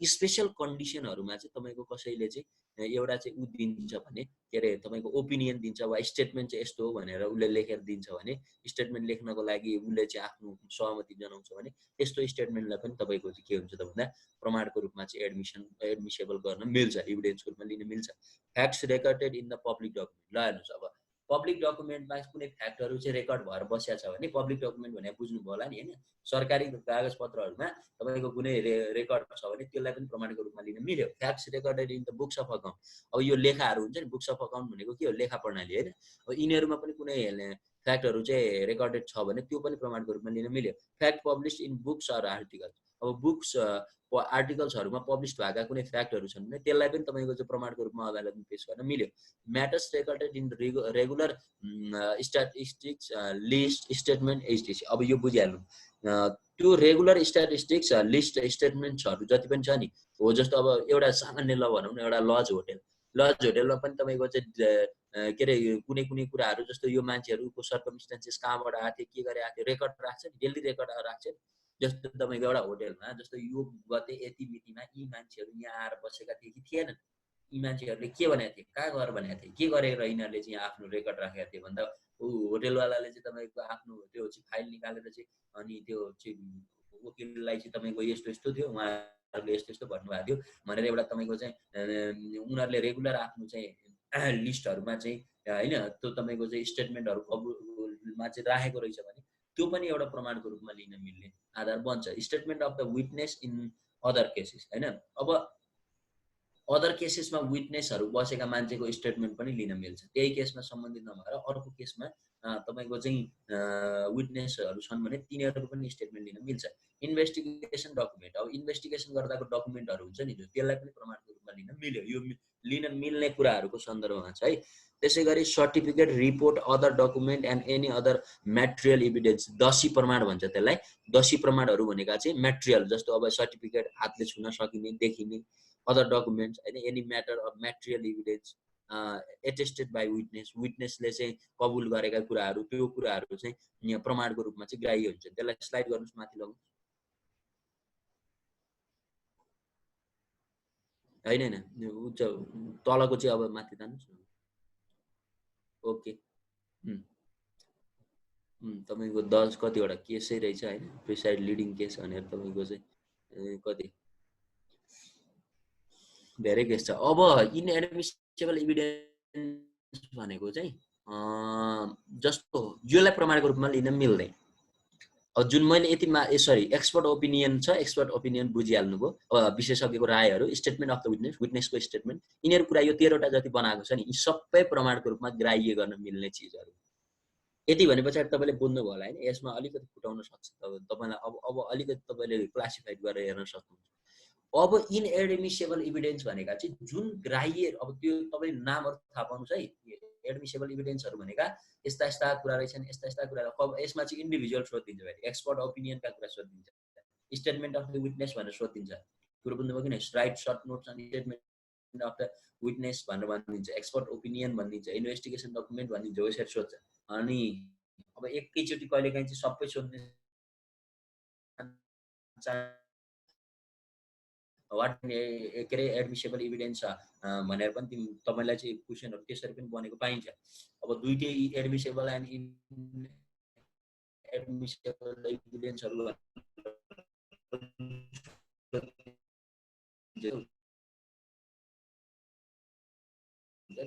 स्पेसल कन्डिसनहरूमा चाहिँ तपाईँको कसैले चाहिँ एउटा चाहिँ उ दिन्छ भने, के अरे तपाईँको ओपिनियन दिन्छ वा स्टेटमेन्ट चाहिँ यस्तो हो भनेर उसले लेखेर दिन्छ भने, स्टेटमेन्ट लेख्नको लागि उसले चाहिँ आफ्नो सहमति जनाउँछ भने, त्यस्तो स्टेटमेन्टलाई पनि तपाईँको चाहिँ के हुन्छ त भन्दा प्रमाणको रूपमा चाहिँ एडमिसेबल गर्न मिल्छ, इभिडेन्सको रूपमा लिन मिल्छ। Facts recorded in the public document, ल हेर्नुहोस् अब पब्लिक डकुमेन्टमा कुनै फ्याक्टहरू चाहिँ रेकर्ड भएर बसिया छ भने, पब्लिक डकुमेन्ट भनेर बुझ्नुभयो होला नि, होइन। सरकारी कागजपत्रहरूमा तपाईँको कुनै रेकर्ड छ भने त्यसलाई पनि प्रमाणको रूपमा लिन मिल्यो। Facts recorded in the books of account, अब यो लेखाहरू हुन्छ नि, बुक्स अफ अकाउन्ट भनेको के हो, लेखा प्रणाली, होइन। अब यिनीहरूमा पनि कुनै फ्याक्टहरू चाहिँ रेकर्डेड छ भने त्यो पनि प्रमाणको रूपमा लिन मिल्यो। Fact publish in books or articles, अब बुक्स आर्टिकल्सहरूमा पब्लिस भएका कुनै फ्याक्टहरू छन् भने त्यसलाई पनि तपाईँको चाहिँ प्रमाणको रूपमा अदालतमा पेश गर्न मिल्यो। Matters recorded in regular statistics list statement HTC, अब यो बुझिहाल्नु, त्यो रेगुलर स्ट्याटिस्टिक्स लिस्ट स्टेटमेन्ट्सहरू जति पनि छ नि, हो जस्तो अब एउटा सामान्य ल भनौँ न, एउटा लज होटेलमा पनि तपाईँको चाहिँ के अरे कुनै कुराहरू जस्तो यो मान्छेहरूको सर्कमस्टान्सेस कहाँबाट आएको थियो, के गरे आएको थियो, रेकर्ड राख्छ नि, डेली रेकर्ड राख्छ नि। जस्तो तपाईँको एउटा होटेलमा जस्तो यो गते यति मितिमा यी मान्छेहरू यहाँ आएर बसेका थिए कि थिएनन्, यी मान्छेहरूले के भनेको थिए, कहाँ गएर भनेको थिए, के गरेर यिनीहरूले चाहिँ आफ्नो रेकर्ड राखेका थिए भन्दा ऊ होटेलवालाले चाहिँ तपाईँको आफ्नो त्यो चाहिँ फाइल निकालेर चाहिँ, अनि त्यो चाहिँ वकिललाई चाहिँ तपाईँको यस्तो यस्तो थियो, उहाँहरूले यस्तो यस्तो भन्नुभएको थियो भनेर एउटा तपाईँको चाहिँ उनीहरूले रेगुलर आफ्नो चाहिँ लिस्टहरूमा चाहिँ, होइन, त्यो तपाईँको चाहिँ स्टेटमेन्टहरू कबुलमा चाहिँ राखेको रहेछ भने त्यो पनि एउटा प्रमाणको रूपमा लिन मिल्ने आधार बन्छ। Statement of the witness in other cases, होइन। अब अदर केसेसमा विटनेसहरू बसेका मान्छेको स्टेटमेन्ट पनि लिन मिल्छ, त्यही केसमा सम्बन्धित नभएर अर्को केसमा तपाईँको चाहिँ विटनेसहरू छन् भने तिनीहरूको पनि स्टेटमेन्ट लिन मिल्छ। इन्भेस्टिगेसन डकुमेन्ट, अब इन्भेस्टिगेसन गर्दाको डकुमेन्टहरू हुन्छ नि, त्यसलाई पनि प्रमाणको रूपमा लिन मिल्यो, यो लिन मिल्ने कुराहरूको सन्दर्भमा छ है। त्यसै गरी certificate, report, other document and any other material evidence, दसी प्रमाण भन्छ त्यसलाई। दसी प्रमाणहरू भनेका चाहिँ म्याटेरियल, जस्तो अब सर्टिफिकेट हातले छुन सकिने देखिने, अदर डकुमेन्ट्स, होइन, any matter of material evidence attested by विटनेसले चाहिँ कबुल गरेका कुराहरू, त्यो कुराहरू चाहिँ यहाँ प्रमाणको रूपमा चाहिँ ग्राह्य हुन्छ। त्यसलाई स्लाइड गर्नुहोस्, माथि लगाउनु, होइन तलको चाहिँ अब माथि जानुहोस् न। ओके, तपाईँको 10 कतिवटा केसै रहेछ, होइन, प्रिसाइड लिडिङ केस भनेर तपाईँको चाहिँ कति धेरै केस छ। अब इनएडमिसेबल इभिडेन्स भनेको चाहिँ जस्तो यसलाई प्रमाणको रूपमा लिन मिल्दैन। अब जुन मैले यति एक्सपर्ट ओपिनियन छ, एक्सपर्ट ओपिनियन बुझिहाल्नुभयो। अब विशेषज्ञको रायहरू, स्टेटमेन्ट अफ द विटनेसको स्टेटमेन्ट, यिनीहरू कुरा यो 13वटा जति बनाएको छ नि, यी सबै प्रमाणको रूपमा ग्राह्य गर्न मिल्ने चिजहरू। यति भने पछाडि तपाईँले बुझ्नुभयो होला, होइन। यसमा अलिकति फुटाउन सक्छ तपाईँलाई, अब अलिकति तपाईँले क्लासिफाइड गरेर हेर्न सक्नुहुन्छ। अब इनएडमिसेबल इभिडेन्स भनेका चाहिँ जुन ग्राह्य, अब त्यो तपाईँ नामहरू थाहा पाउनुहोस् है। एडमिसेबल इभिडेन्सहरू भनेका यस्ता यस्ता कुरा रहेछन्, यस्ता यस्ता कुरा, यसमा चाहिँ इन्डिभिजुअल सोधिन्छ, फेरि एक्सपर्ट ओपिनियनका कुरा सोधिन्छ, स्टेटमेन्ट अफ द विटनेस भनेर सोधिन्छ, कुरो बुझ्नुभयो कि राइट सर्ट नोट्स अनि स्टेटमेन्ट अफ द विटनेस भनेर भनिदिन्छ, एक्सपर्ट ओपिनियन भनिदिन्छ, इन्भेस्टिगेसन डकुमेन्ट भनिदिन्छ, यसरी सोध्छ। अनि अब एकैचोटि कहिलेकाहीँ चाहिँ सबै सोध्ने वाट के अरे एडमिसेबल इभिडेन्स भनेर पनि तपाईँलाई चाहिँ क्वेसनहरू त्यसरी पनि बनेको पाइन्छ। अब दुइटै एडमिसेबल एन्ड एडमिसेबल एभिडेन्सहरु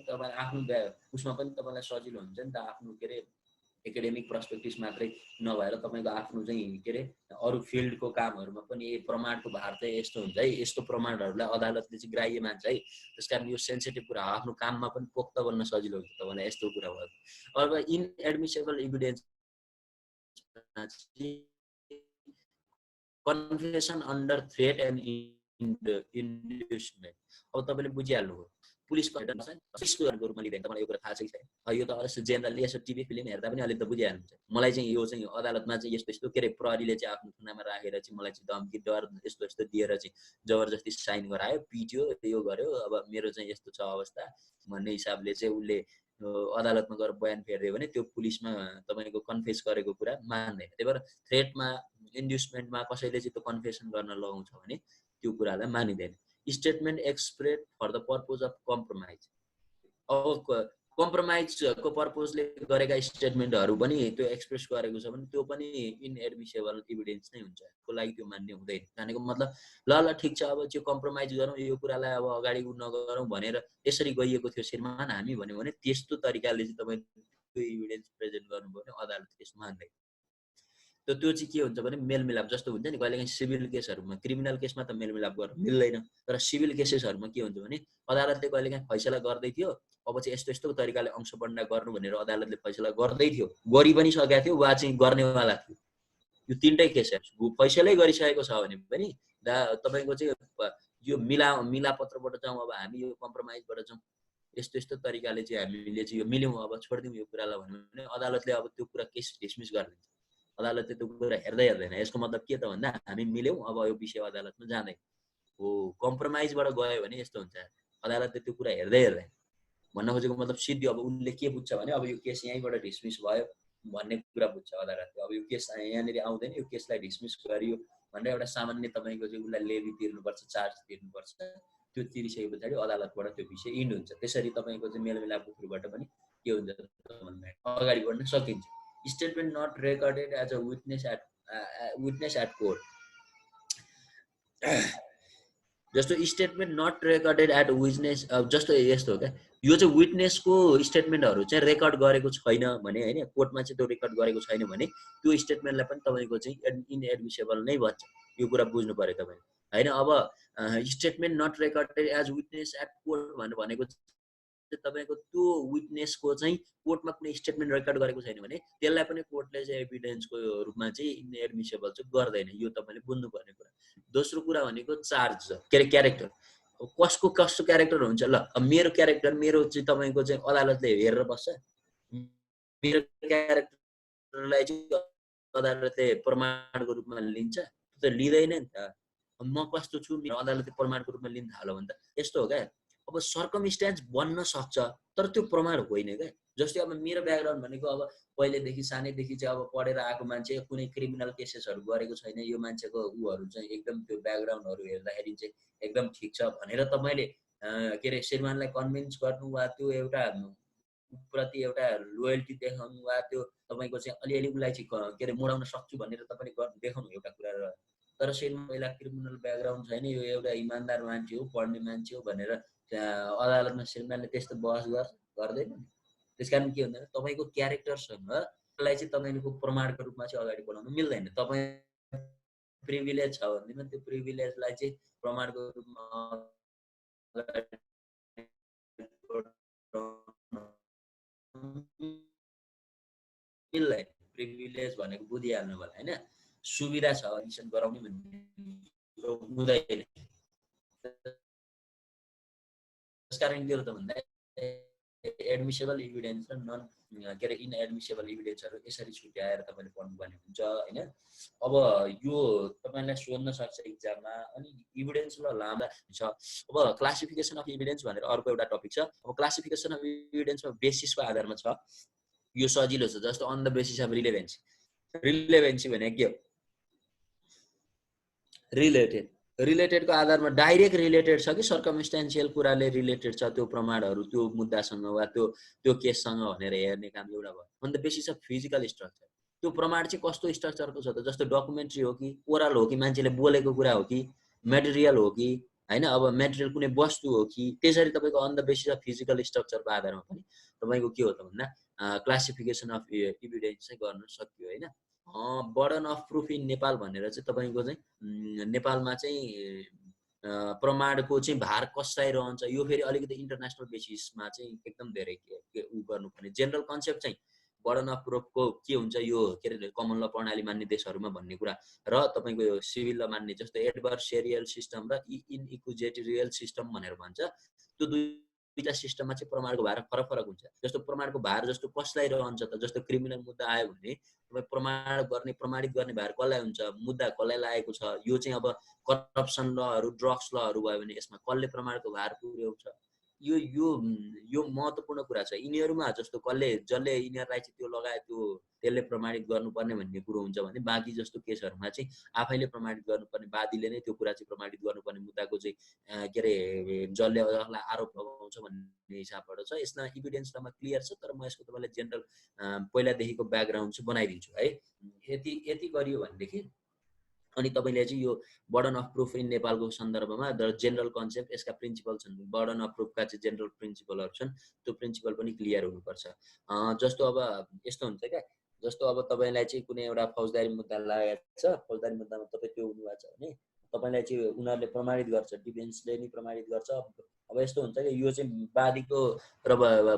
तपाईँ आफ्नो उसमा पनि तपाईलाई सजिलो हुन्छ नि त आफ्नो के अरे एकाडेमिक पर्सपेक्टिभ मात्रै नभएर तपाईको आफ्नो चाहिँ के अरे अरू फिल्डको कामहरुमा पनि प्रमाणको भार चाहिँ यस्तो हुन्छ है यस्तो प्रमाणहरुलाई अदालतले चाहिँ ग्राह्य मान्छ है त्यसकारण यो सेन्सिटिभ कुरा आफ्नो काममा पनि पोख्त बन्न सजिलो हुन्छ तपाईलाई यस्तो कुरा भयो अब inadmissible evidence confession under threat and inducement अब तपाईले बुझिहाल्नुभयो पुलिसको रूपमा लिँदैन तपाईलाई यो कुरा थाहा छ यो त जेनरली यसो टिभी फिल्म हेर्दा पनि अलि त बुझिहाल्नुहुन्छ मलाई चाहिँ यो चाहिँ अदालतमा चाहिँ यस्तो यस्तो के अरे प्रहरीले चाहिँ आफ्नो थुनामा राखेर चाहिँ मलाई चाहिँ धम्की डर यस्तो यस्तो दिएर चाहिँ जबरजस्ती साइन गरायो पिट्यो यो गर्यो अब मेरो चाहिँ यस्तो छ अवस्था भन्ने हिसाबले चाहिँ उसले अदालतमा गएर बयान फेर्दियो भने त्यो पुलिसमा तपाईको कन्फेस गरेको कुरा मान्दैन त्यही भएर थ्रेटमा इन्ड्युसमेन्टमा कसैले चाहिँ त्यो कन्फेसन गर्न लगाउँछ भने त्यो कुरालाई मानिदैन statement express for the purpose of compromise अब कम्प्रोमाइजको पर्पजले गरेका स्टेटमेन्टहरु पनि त्यो एक्सप्रेस गरेको छ भने त्यो पनि इनएडमिसेबल एभिडेन्स नै हुन्छ त्यसको लागि त्यो मान्य हुँदैन भनेको मतलब ल ठीक छ अब त्यो कम्प्रोमाइज गरौँ यो कुरालाई अब अगाडि नगरौँ भनेर यसरी गइएको थियो श्रीमान हामी भन्यो भने त्यस्तो तरिकाले चाहिँ तपाईँ त्यो एभिडेन्स प्रेजेन्ट गर्नुभयो भने अदालतले त्यसो मान्दैन त्यो चाहिँ के हुन्छ भने मेलमिलाप जस्तो हुन्छ नि कहिलेकाहीँ सिभिल केसहरुमा क्रिमिनल केसमा त मेलमिलाप गर्न मिल्दैन तर सिभिल केसेसहरुमा के हुन्छ भने अदालतले कहिलेकाहीँ फैसला गर्दै थियो अब चाहिँ यस्तो यस्तो तरिकाले अंशपण्डा गर्नु भनेर अदालतले फैसला गर्दै थियो गरि पनि सकेको थियो वा चाहिँ गर्नेवाला थियो यो तीनटै केसहरु फैसलै गरिसकेको छ भने पनि तपाईको चाहिँ यो मिलापत्रबाट जाउँ अब हामी यो कम्प्रोमाइजबाट जाउँ यस्तो यस्तो तरिकाले चाहिँ हामीले चाहिँ यो मिल्यौं अब छोड्दिउँ यो कुरालाई भन्यो भने अदालतले अब त्यो कुरा केस डिसमिस गरिदिन्छ अदालतले त्यो कुरा हेर्दैन यसको मतलब के त भन्दा हामी मिल्यौं अब यो विषय अदालतमा जाँदैन हो कम्प्रोमाइजबाट गयो भने यस्तो हुन्छ अदालतले त्यो कुरा हेर्दैन भन्न खोजेको मतलब सिद्धि अब उनले के बुझ्छ भने अब यो केस यहीँबाट डिसमिस भयो भन्ने कुरा बुझ्छ अदालतले अब यो केस यहाँनिर आउँदैन यो केसलाई डिसमिस गरियो भनेर एउटा सामान्य तपाईको चाहिँ उसलाई लेबी तिर्नुपर्छ चार्ज तिर्नुपर्छ त्यो तिरिसकेपछि अदालतबाट त्यो विषय इन्ड हुन्छ त्यसरी तपाईको चाहिँ मेलमिलापको थ्रुबाट पनि के हुन्छ भन्दा अगाडि बढ्न सकिन्छ Statement not recorded as a witness at court. जस्तो statement not recorded at witness जस्तो यस्तो हो क्या यो चाहिँ विटनेसको स्टेटमेन्टहरु चाहिँ रेकर्ड गरेको छैन भने हैन कोर्टमा चाहिँ त्यो रेकर्ड गरेको छैन भने त्यो स्टेटमेन्टलाई पनि तपाईको चाहिँ इनएडमिसेबल नै भन्छ यो कुरा बुझ्नु पर्यो तपाईले हैन अब statement not recorded as witness at court भनेको तपाईको त्यो विटनेसको चाहिँ कोर्टमा कुनै स्टेटमेन्ट रेकर्ड गरेको छैन भने त्यसलाई पनि कोर्टले चाहिँ एभिडेन्सको रूपमा चाहिँ इनएडमिसेबल चाहिँ गर्दैन यो तपाईले बुझ्नु पर्ने कुरा दोस्रो कुरा भनेको चार्ज के रे क्यारेक्टर कसको क्यारेक्टर हुन्छ ल मेरो क्यारेक्टर मेरो चाहिँ तपाईको चाहिँ अदालतले हेरेर बस्छ मेरो क्यारेक्टरलाई चाहिँ अदालतले प्रमाणको रूपमा लिन्छ त्यो त लिदैन नि त म कस्तो छु मेरो अदालतले प्रमाणको रूपमा लिन थाल्यो भने त यस्तो हो क्या अब सर्कमस्टेन्स बन्न सक्छ तर त्यो प्रमाण होइन क्या जस्तै अब मेरो ब्याकग्राउन्ड भनेको अब पहिलेदेखि सानैदेखि चाहिँ अब पढेर आएको मान्छे कुनै क्रिमिनल केसेसहरु गरेको छैन यो मान्छेको उहरु चाहिँ एकदम त्यो ब्याकग्राउन्डहरु हेर्दाखेरि चाहिँ एकदम ठीक छ भनेर तपाईले के रे श्रीमानलाई कन्भिन्स गर्नु वा त्यो एउटा प्रति एउटा लोयल्टी देखाउनु वा त्यो तपाईको चाहिँ अलिअलि उलाई चाहिँ के रे मोडाउन सक्छु भनेर तपाईले देखाउनु एउटा कुरा तर श्रीमान पहिला क्रिमिनल ब्याकग्राउन्ड छैन यो एउटा इमानदार मान्छे हो पढ्ने मान्छे हो भनेर अदालतमा श्रीमानले त्यस्तो बहस गर्दैन त्यसकारण के हुन्छ तपाईको क्यारेक्टरसँग त्यसलाई चाहिँ तपाईको प्रमाणको रूपमा चाहिँ अगाडि बढाउन मिल्दैन तपाई प्रिभिलेज छ भन्दिन त्यो प्रिभिलेजलाई चाहिँ प्रमाणको रूपमा मिल्दैन प्रिभिलेज भनेको बुझिहाल्नु होला हैन सुविधा छ एडमिसन गराउने भन्ने हुँदैन त्यसकारण के हो त भन्दा एडमिसेबल एभिडेन्स र नन के रे इनएडमिसेबल एभिडेन्सहरु यसरी छुट्याएर तपाईले पढ्नु पर्ने हुन्छ हैन अब यो तपाईलाई सोध्न सक्छ एक्जाममा अनि एभिडेन्स ल लामो छ अब क्लासिफिकेसन अफ एभिडेन्स भनेर अर्को एउटा टपिक छ अब क्लासिफिकेसन अफ एभिडेन्समा बेसिसको आधारमा छ यो सजिलो छ जस्तो on the basis of relevancy भने के हो रिलेटेडको आधारमा डाइरेक्ट रिलेटेड छ कि सर्कमस्टेन्शियल कुराले रिलेटेड छ त्यो प्रमाणहरु त्यो मुद्दासँग वा त्यो केससँग भनेर हेर्ने काम एउटा भयो on the basis of physical structure त्यो प्रमाण चाहिँ कस्तो स्ट्रक्चरको छ त, जस्तो डकुमेन्ट्री हो कि ओरल हो कि मान्छेले बोलेको कुरा हो कि मेटेरियल हो कि हैन, अब मेटेरियल कुनै वस्तु हो कि, त्यसरी तपाईँको on the basis of physical स्ट्रक्चरको आधारमा पनि तपाईँको के हो त भन्दा क्लासिफिकेसन अफ इभिडेन्स चाहिँ गर्न सकियो हैन। Burden of proof in Nepal भनेर चाहिँ तपाईँको चाहिँ नेपालमा चाहिँ प्रमाणको चाहिँ भार कसरी रहन्छ, यो फेरि अलिकति इन्टरनेसनल बेसिसमा चाहिँ एकदम धेरै उ गर्नुपर्ने जेनरल कन्सेप्ट चाहिँ बर्डन अफ प्रुफको के हुन्छ, यो के अरे कमन ल प्रणाली मान्ने देशहरूमा भन्ने कुरा र तपाईँको यो सिभिल ल मान्ने जस्तो एडभर्सेरियल सिस्टम र इनइक्विजिटोरियल सिस्टम भनेर भन्छ, त्यो दुईटा सिस्टममा चाहिँ प्रमाणको भार फरक फरक हुन्छ। जस्तो प्रमाणको भार जस्तो कसलाई रहन्छ त, जस्तो क्रिमिनल मुद्दा आयो भने तपाईँ प्रमाणित गर्ने भार कसलाई हुन्छ, मुद्दा कसलाई लागेको छ, यो चाहिँ अब करप्सन लहरू ड्रग्स लहरू भयो भने यसमा कसले प्रमाणको भार पुर्याउँछ, यो यो यो महत्त्वपूर्ण कुरा छ। यिनीहरूमा जस्तो जसले यिनीहरूलाई चाहिँ त्यो लगाए त्यसले प्रमाणित गर्नुपर्ने भन्ने कुरो हुन्छ भने बाँकी जस्तो केसहरूमा चाहिँ आफैले प्रमाणित गर्नुपर्ने, वादीले नै त्यो कुरा चाहिँ प्रमाणित गर्नुपर्ने मुद्दाको चाहिँ के अरे जसले अर्कालाई आरोप लगाउँछ भन्ने हिसाबबाट छ। यसमा इभिडेन्समा क्लियर छ, तर म यसको तपाईँलाई जेनरल पहिलादेखिको ब्याकग्राउन्ड चाहिँ बनाइदिन्छु है। यति गरियो भनेदेखि अनि तपाईँले चाहिँ यो बर्डन अफ प्रुफ इन नेपालको सन्दर्भमा द जेनरल कन्सेप्ट, यसका प्रिन्सिपल छन्, बर्डन अफ प्रुफका चाहिँ जेनरल प्रिन्सिपलहरू छन्, त्यो प्रिन्सिपल पनि क्लियर हुनुपर्छ। जस्तो अब यस्तो हुन्छ क्या, जस्तो अब तपाईँलाई चाहिँ कुनै एउटा फौजदारी मुद्दा लागेको छ, फौजदारी मुद्दामा तपाईँ त्यो हुनुभएको छ भने तपाईँलाई चाहिँ उनीहरूले प्रमाणित गर्छ, डिफेन्सले नि प्रमाणित गर्छ। अब यस्तो हुन्छ कि यो चाहिँ वादीको र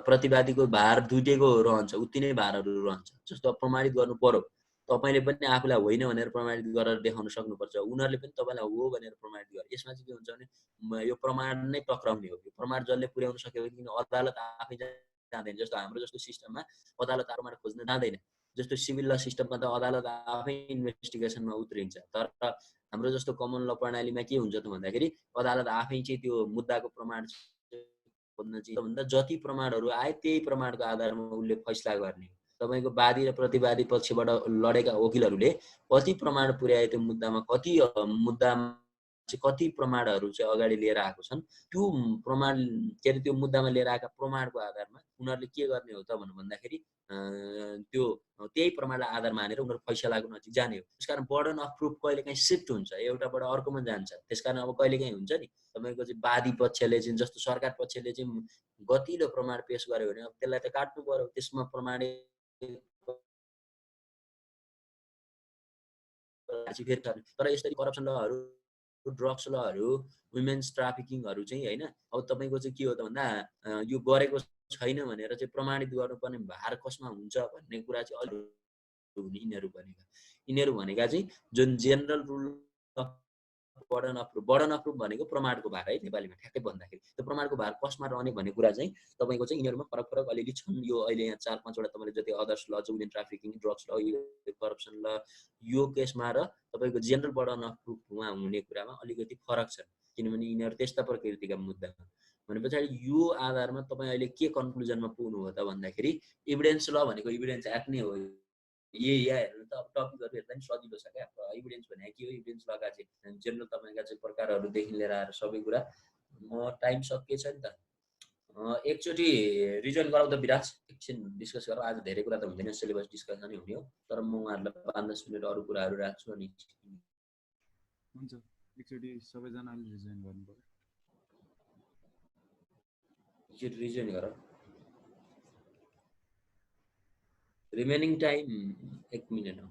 प्रतिवादीको भार दुइटैको रहन्छ, उति नै भारहरू रहन्छ। जस्तो प्रमाणित गर्नु पर्यो, तपाईँले पनि आफूलाई होइन भनेर प्रमाणित गरेर देखाउन सक्नुपर्छ, उनीहरूले पनि तपाईँलाई हो भनेर प्रमाणित गर्छ। यसमा चाहिँ के हुन्छ भने यो प्रमाण नै टक्राउने हो। यो प्रमाण जसले पुर्याउन सक्यो भने, किन अदालत आफै जाँदैन, जस्तो हाम्रो जस्तो सिस्टममा अदालत प्रमाण खोज्न जाँदैन, जस्तो सिभिल ल सिस्टममा त अदालत आफै इन्भेस्टिगेसनमा उत्रिन्छ। तर हाम्रो जस्तो कमन ल प्रणालीमा के हुन्छ त भन्दाखेरि अदालत आफै चाहिँ त्यो मुद्दाको प्रमाण खोज्न चाहिँ भन्दा जति प्रमाणहरू आए त्यही प्रमाणको आधारमा उसले फैसला गर्ने। तपाईँको वादी र प्रतिवादी पक्षबाट लडेका वकिलहरूले कति प्रमाण पुर्याए त्यो मुद्दामा, कति प्रमाणहरू चाहिँ अगाडि लिएर आएको छन्, त्यो प्रमाण के अरे त्यो मुद्दामा लिएर आएका प्रमाणको आधारमा उनीहरूले के गर्ने हो त भन्दाखेरि त्यही प्रमाणलाई आधार मानेर उनीहरू फैसलाको नजिक जाने हो। त्यसकारण बर्डन अफ प्रुफ कहिलेकाहीँ सिफ्ट हुन्छ, एउटाबाट अर्कोमा जान्छ। त्यसकारण अब कहिलेकाहीँ हुन्छ नि तपाईँको चाहिँ वादी पक्षले चाहिँ, जस्तो सरकार पक्षले चाहिँ गतिलो प्रमाण पेश गर्यो भने अब त्यसलाई त काट्नु पर्यो, त्यसमा प्रमाणित तर यसरी करप्सन लहरू, ड्रग्स लहरू, वुमेन्स ट्राफिकिङहरू चाहिँ होइन, अब तपाईँको चाहिँ के हो त भन्दा यो गरेको छैन भनेर चाहिँ प्रमाणित गर्नुपर्ने भार कसमा हुन्छ भन्ने कुरा चाहिँ यिनीहरू भनेका चाहिँ जुन general rule of burden of proof भनेको प्रमाणको भार है, नेपालीमा ठ्याक्कै भन्दाखेरि त्यो प्रमाणको भार कसमा रहने भन्ने कुरा चाहिँ तपाईँको चाहिँ यिनीहरूमा फरक फरक अलिअलि छन्। यो अहिले यहाँ 4-5वटा तपाईँले जति अदर्स ल, वुमेन ट्राफिकिङ, ड्रग्स ल, करप्सन ल, यो केसमा र तपाईँको जेनरल बर्डन अफ प्रुफमा हुने कुरामा अलिकति फरक छ, किनभने यिनीहरू त्यस्ता प्रकृतिका मुद्दा भने पछाडि यो आधारमा तपाईँ अहिले के कन्क्लुजनमा पुग्नु हो त भन्दाखेरि इभिडेन्स ल भनेको इभिडेन्स एक्ट नै हो। यहाँ हेर्नु त अब टपिकहरू हेर्दा पनि सजिलो छ क्या। इभिडेन्स भनेको के हो, इभिडेन्स लगा चाहिँ जेनरल तपाईँका चाहिँ प्रकारहरूदेखि लिएर आएर सबै कुरा। टाइम सकिएछ नि त, एकचोटि रिजन गराउ त विराज, एकछिन डिस्कस गरौँ। आज धेरै कुरा त हुँदैन, सिलेबस डिस्कसनै हुने हो, तर म उहाँहरूलाई 5-10 मिनट अरू कुराहरू राख्छु अनि हुन्छ। एकचोटि सबैजनाले रिजन गर्नु पर्यो, एकचोटि रिजन गर। रिमेनिङ टाइम 1 मिनट हो।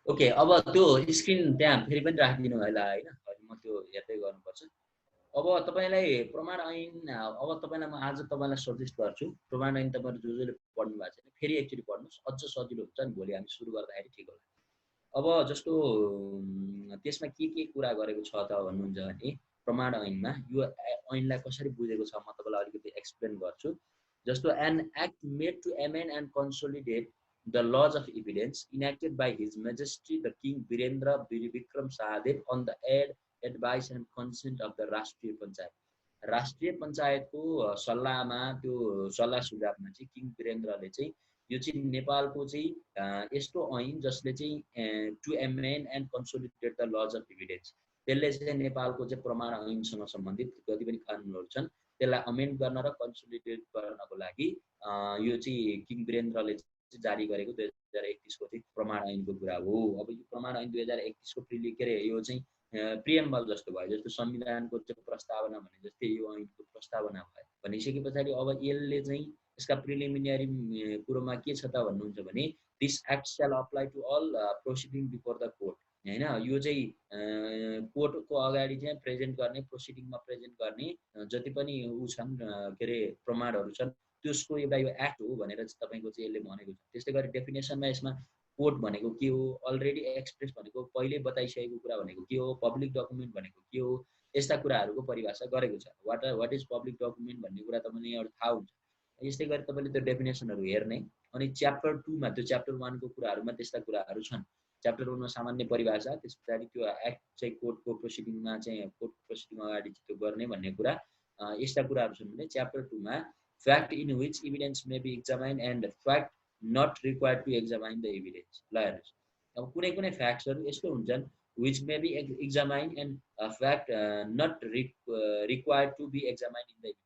ओके, अब त्यो स्क्रिन त्यहाँ फेरि पनि राखिदिनु होला होइन, म त्यो हेर्दै गर्नुपर्छ। अब तपाईँलाई प्रमाण ऐन, अब तपाईँलाई म आज तपाईँलाई सजेस्ट गर्छु, प्रमाण ऐन तपाईँहरू जसले पढ्नु भएको छैन फेरि एकचोटि पढ्नुहोस्, अझ सजिलो हुन्छ नि, भोलि हामी सुरु गर्दाखेरि ठिक होला। अब जस्तो त्यसमा के कुरा गरेको छ त भन्नुहुन्छ भने प्रमाण ऐनमा यो ऐनलाई कसरी बुझेको छ म तपाईँलाई अलिकति एक्सप्लेन गर्छु। जस्तो an act made to amend and consolidate the laws of evidence enacted by His Majesty the King Virendra Vikram Sahadev on the advice and consent of the Rashtriya Panchayat. राष्ट्रिय पञ्चायतको सल्लाहमा त्यो सल्लाह सुझावमा चाहिँ किङ वीरेन्द्रले चाहिँ यो चाहिँ नेपालको चाहिँ यस्तो ऐन जसले चाहिँ to amend and consolidate the laws of evidence, त्यसले चाहिँ नेपालको चाहिँ प्रमाण ऐनसँग सम्बन्धित जति पनि कानुनहरू छन् त्यसलाई अमेन्ड गर्न र कन्सोलिडेट गर्नको लागि यो चाहिँ किङ वीरेन्द्रले जारी गरेको 2031 को चाहिँ प्रमाण ऐनको कुरा हो। अब यो प्रमाण ऐन 2031 को के अरे यो चाहिँ प्रिएम्बल जस्तो भयो, जस्तो संविधानको चाहिँ प्रस्तावना भने जस्तै यो ऐनको प्रस्तावना भयो भनिसके पछाडि अब यसले चाहिँ यसका प्रिलिमिनरी कुरोमा के छ त भन्नुहुन्छ भने this act shall apply to all proceeding before the court हैन, यो चाहिँ कोर्टको अगाडि चाहिँ प्रेजेन्ट गर्ने, प्रोसिडिङमा प्रेजेन्ट गर्ने जति पनि उ छन् के अरे प्रमाणहरू छन् त्यसको एउटा यो एक्ट हो भनेर चाहिँ तपाईँको चाहिँ यसले भनेको छ। त्यस्तै गरी डेफिनेसनमा यसमा कोर्ट भनेको के हो, अलरेडी एक्सप्रेस भनेको पहिले बताइसकेको कुरा भनेको के हो, पब्लिक डकुमेन्ट भनेको के हो, यस्ता कुराहरूको परिभाषा गरेको छ। वाट इज पब्लिक डकुमेन्ट भन्ने कुरा तपाईँलाई एउटा थाहा हुन्छ। यस्तै गरी तपाईँले त्यो डेफिनेसनहरू हेर्ने, अनि च्याप्टर 2 मा त्यो च्याप्टर 1 को कुराहरूमा त्यस्ता कुराहरू छन्। च्याप्टर 1 मा सामान्य परिभाषा, त्यस पछाडि त्यो एक्ट चाहिँ कोर्टको प्रोसिडिङमा चाहिँ कोर्ट प्रोसिडिङ अगाडि त्यो गर्ने भन्ने कुरा, यस्ता कुराहरू छन् भने च्याप्टर 2 मा fact in which evidence may be examine and fact not required to examine the evidence. ल हेर्नुहोस्, अब कुनै कुनै फ्याक्ट्सहरू यस्तो हुन्छन् which may be examine and fact not required to be examine in the evidence.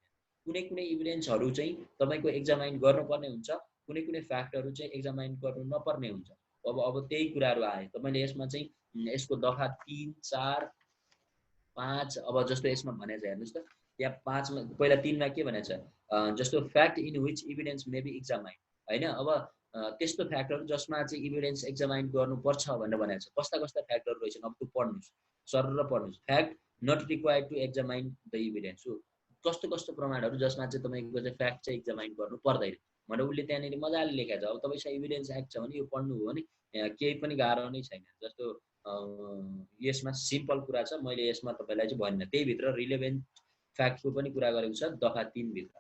कुनै कुनै इभिडेन्सहरू चाहिँ तपाईँको एक्जामाइन गर्नुपर्ने हुन्छ, कुनै कुनै फ्याक्टहरू चाहिँ एक्जामाइन गर्नु नपर्ने हुन्छ। अब त्यही कुराहरू आए। तपाईँले यसमा चाहिँ यसको दफा 3, 4, 5 अब जस्तो यसमा भनेको छ हेर्नुहोस् त, यहाँ 5 मा पहिला 3 मा के भनेको छ, जस्तो fact in which evidence may be examine हैन। अब त्यस्तो फ्याक्टहरू जसमा चाहिँ इभिडेन्स एक्जामाइन गर्नुपर्छ भनेर भनेको छ। कस्ता कस्ता फ्याक्टहरू रहेछन् अब त्यो पढ्नुहोस्, सरर पढ्नुहोस्। Fact not required to examine the evidence हो, कस्तो कस्तो प्रमाणहरू जसमा चाहिँ तपाईँको चाहिँ फ्याक्ट चाहिँ एक्जामाइन गर्नु पर्दैन भनेर उसले त्यहाँनिर मजाले लेखेको छ। अब तपाईँसँग इभिडेन्स एक्ट छ भने यो पढ्नु हो भने केही पनि गाह्रो नै छैन। जस्तो यसमा सिम्पल कुरा छ, मैले यसमा तपाईँलाई चाहिँ भनिनँ, त्यही भित्र रिलेभेन्ट फ्याक्टको पनि कुरा गरेको छ दफा 3 भित्र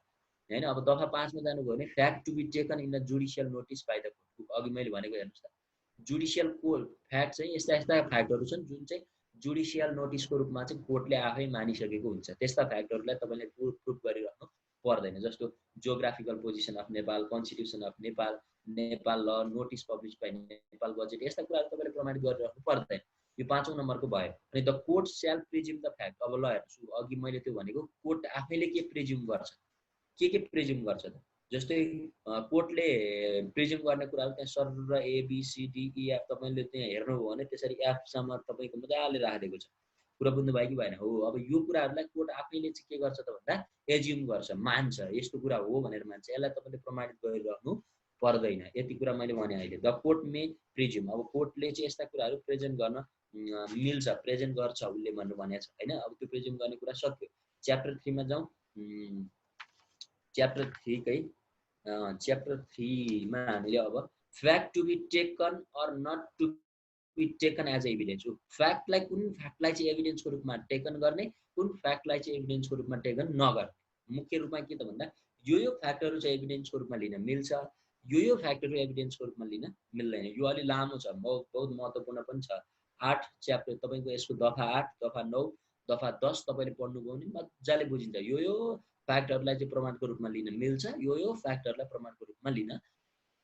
हैन। अब दफा 5 मा जानुभयो भने fact to be taken in the judicial notice by the court. अघि मैले भनेको हेर्नुहोस् त, जुडिसियल कोर्ट फ्याक्ट चाहिँ यस्ता यस्ता फ्याक्टहरू छन् जुन चाहिँ जुडिसियल नोटिसको रूपमा चाहिँ कोर्टले आफै मानिसकेको हुन्छ। त्यस्ता फ्याक्टहरूलाई तपाईँले प्रुफ गरिराख्नु पर्दैन। जस्तो geographical position of Nepal, constitution of Nepal, Nepal law, notice publish by Nepal budget, यस्ता कुराहरू तपाईँले प्रमाणित गरिराख्नु पर्दैन। यो 5औं नम्बरको भयो। अनि द कोर्ट स्याल प्रिज्युम द फ्याक्ट। अब ल हेर्नुहोस्, अघि मैले त्यो भनेको कोर्ट आफैले के प्रिज्युम गर्छ, के प्रिज्युम गर्छ त, जस्तै कोर्टले प्रिज्युम गर्ने कुराहरू त्यहाँ सर र ABCDE तपाईँले त्यहाँ हेर्नुभयो भने त्यसरी एफसम्म तपाईँको मजाले राखिदिएको छ। कुरा बुझ्नु भयो कि भएन? हो। अब यो कुराहरूलाई कोर्ट आफैले चाहिँ के गर्छ त भन्दा एज्युम गर्छ, मान्छ, यस्तो कुरा हो भनेर मान्छ। यसलाई तपाईँले प्रमाणित गरिराख्नु पर्दैन। यति कुरा मैले भने अहिले। द कोर्ट मे प्रिज्युम, अब कोर्टले चाहिँ यस्ता कुराहरू प्रेजेन्ट गर्न मिल्छ, प्रेजेन्ट गर्छ उसले भनेर भनेको छ हैन। अब त्यो प्रेज्युम गर्ने कुरा सक्यो। च्याप्टर 3 मा जाउँ। च्याप्टर 3 कै च्याप्टर 3 मा हामीले अब fact to be taken or not to be taken as evidence हो। फ्याक्टलाई, कुन फ्याक्टलाई चाहिँ एभिडेन्सको रूपमा टेकन गर्ने, कुन फ्याक्टलाई चाहिँ एभिडेन्सको रूपमा टेकन नगर्ने। मुख्य रूपमा के त भन्दा यो फ्याक्टहरू चाहिँ एभिडेन्सको रूपमा लिन मिल्छ, यो फ्याक्टहरू एभिडेन्सको रूपमा लिन मिल्दैन। यो अलि लामो छ, बहुत महत्त्वपूर्ण पनि छ। 8 च्याप्टर तपाईँको यसको दफा 8, दफा 9, दफा 10 तपाईँले पढ्नुभयो भने मजाले बुझिन्छ। यो फ्याक्टहरूलाई चाहिँ प्रमाणको रूपमा लिन मिल्छ, यो फ्याक्टहरूलाई प्रमाणको रूपमा लिन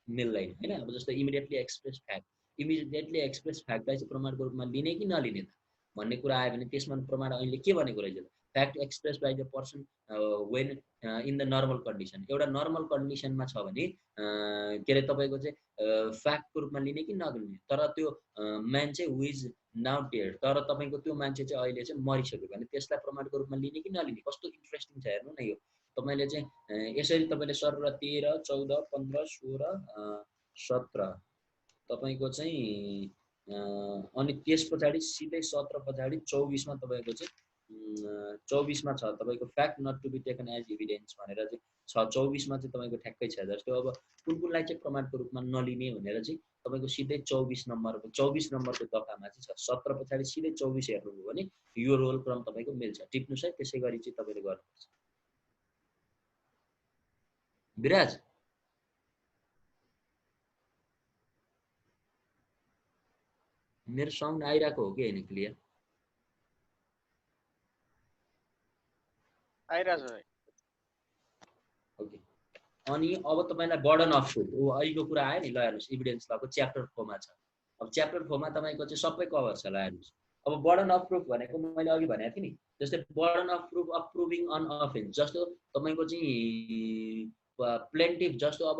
मिल्दैन हैन। अब जस्तो immediately express fact, immediately express फ्याक्टलाई चाहिँ प्रमाणको रूपमा लिने कि नलिने त भन्ने कुरा आयो भने त्यसमा प्रमाण अहिले के भनेको रहेछ त, fact express by the person when in the normal condition. एउटा नर्मल कन्डिसनमा छ भने के अरे तपाईँको चाहिँ फ्याक्टको रूपमा लिने कि नलिने। तर त्यो मान्छे हु इज नाउ डेड, तर तपाईँको त्यो मान्छे चाहिँ अहिले चाहिँ मरिसक्यो भने त्यसलाई प्रमाणको रूपमा लिने कि नलिने। कस्तो इन्ट्रेस्टिङ छ हेर्नु न यो। तपाईँले चाहिँ यसरी तपाईँले सर 13, 14, 15, 16, 17 तपाईँको चाहिँ अनि त्यस पछाडि सिधै 17 पछाडि 24 मा तपाईँको चाहिँ 24 मा छ तपाईँको fact not to be taken as evidence भनेर चाहिँ छ। 24 मा चाहिँ तपाईँको ठ्याक्कै छ। जस्तो अब कुनलाई चाहिँ प्रमाणको रूपमा नलिने भनेर चाहिँ तपाईँको सिधै 24 नम्बरको दफामा चाहिँ छ। 17 पछाडि सिधै 24 हेर्नुभयो भने यो रोल क्रम तपाईँको मिल्छ। टिप्नुहोस् है, त्यसै गरी चाहिँ तपाईँले गर्नुपर्छ। विराज मेरो साउन्ड आइरहेको हो कि होइन क्लियर? आइरहेछ भाइ। ओके, अनि अब तपाईलाई बर्डन अफ प्रुफ अहिलेको कुरा आयो नि, ल हेर्नुहोस् इभिडेन्स लको च्याप्टर 4 मा छ। अब च्याप्टर 4 मा तपाईँको चाहिँ सबै कभर छ। ल हेर्नुहोस् अब बर्डन अफ प्रुफ भनेको मैले अघि भनेको थिएँ नि, जस्तै burden of proof of proving on offence, जस्तो तपाईँको चाहिँ प्लेन्टिफ जस्तो अब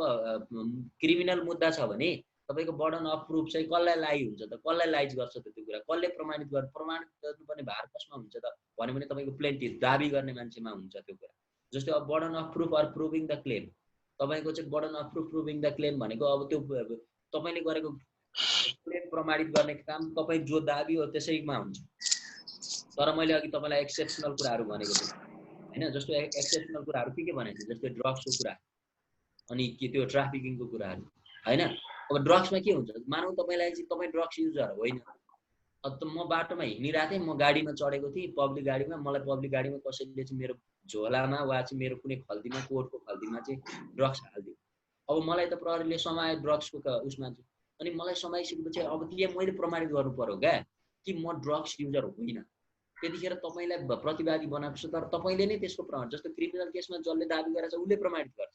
क्रिमिनल मुद्दा छ भने तपाईँको बर्डन अफ प्रुफ चाहिँ कसलाई लाई हुन्छ त, कसलाई लाइज गर्छ त, त्यो कुरा कसले प्रमाणित गर्नुपर्ने भार कसमा हुन्छ त भन्यो भने तपाईँको प्लेन्टिफ दाबी गर्ने मान्छेमा हुन्छ त्यो कुरा। जस्तै अब burden of proof or proving the claim, तपाईँको चाहिँ burden of proof proving the claim भनेको अब त्यो तपाईँले गरेको क्लेम प्रमाणित गर्ने काम तपाईँ जो दाबी हो त्यसैमा हुन्छ। तर मैले अघि तपाईँलाई एक्सेप्सनल कुराहरू भनेको थिएँ होइन, जस्तो एक्सेप्सनल कुराहरू के भनेको थिएँ, जस्तै ड्रग्सको कुरा अनि के त्यो ट्राफिकिङको कुराहरू होइन। अब ड्रग्समा के हुन्छ, मानौँ तपाईँलाई चाहिँ तपाईँ ड्रग्स युजर होइन, अब त म बाटोमा हिँडिरहेको थिएँ, म गाडीमा चढेको थिएँ पब्लिक गाडीमा, मलाई पब्लिक गाडीमा कसैले चाहिँ मेरो झोलामा वा चाहिँ मेरो कुनै खल्तीमा कोटको खल्तीमा चाहिँ ड्रग्स हालिदियो। अब मलाई त प्रहरीले समायो ड्रग्सको उसमा चाहिँ, अनि मलाई समाइसकेपछि अब के मैले प्रमाणित गर्नु पर्यो क्या कि म ड्रग्स युजर होइन। त्यतिखेर तपाईँलाई प्रतिवादी बनाएको छ, तर तपाईँले नै त्यसको प्रमाण, जस्तो क्रिमिनल केसमा जसले दाबी गरेको छ उसले प्रमाणित गर्छ।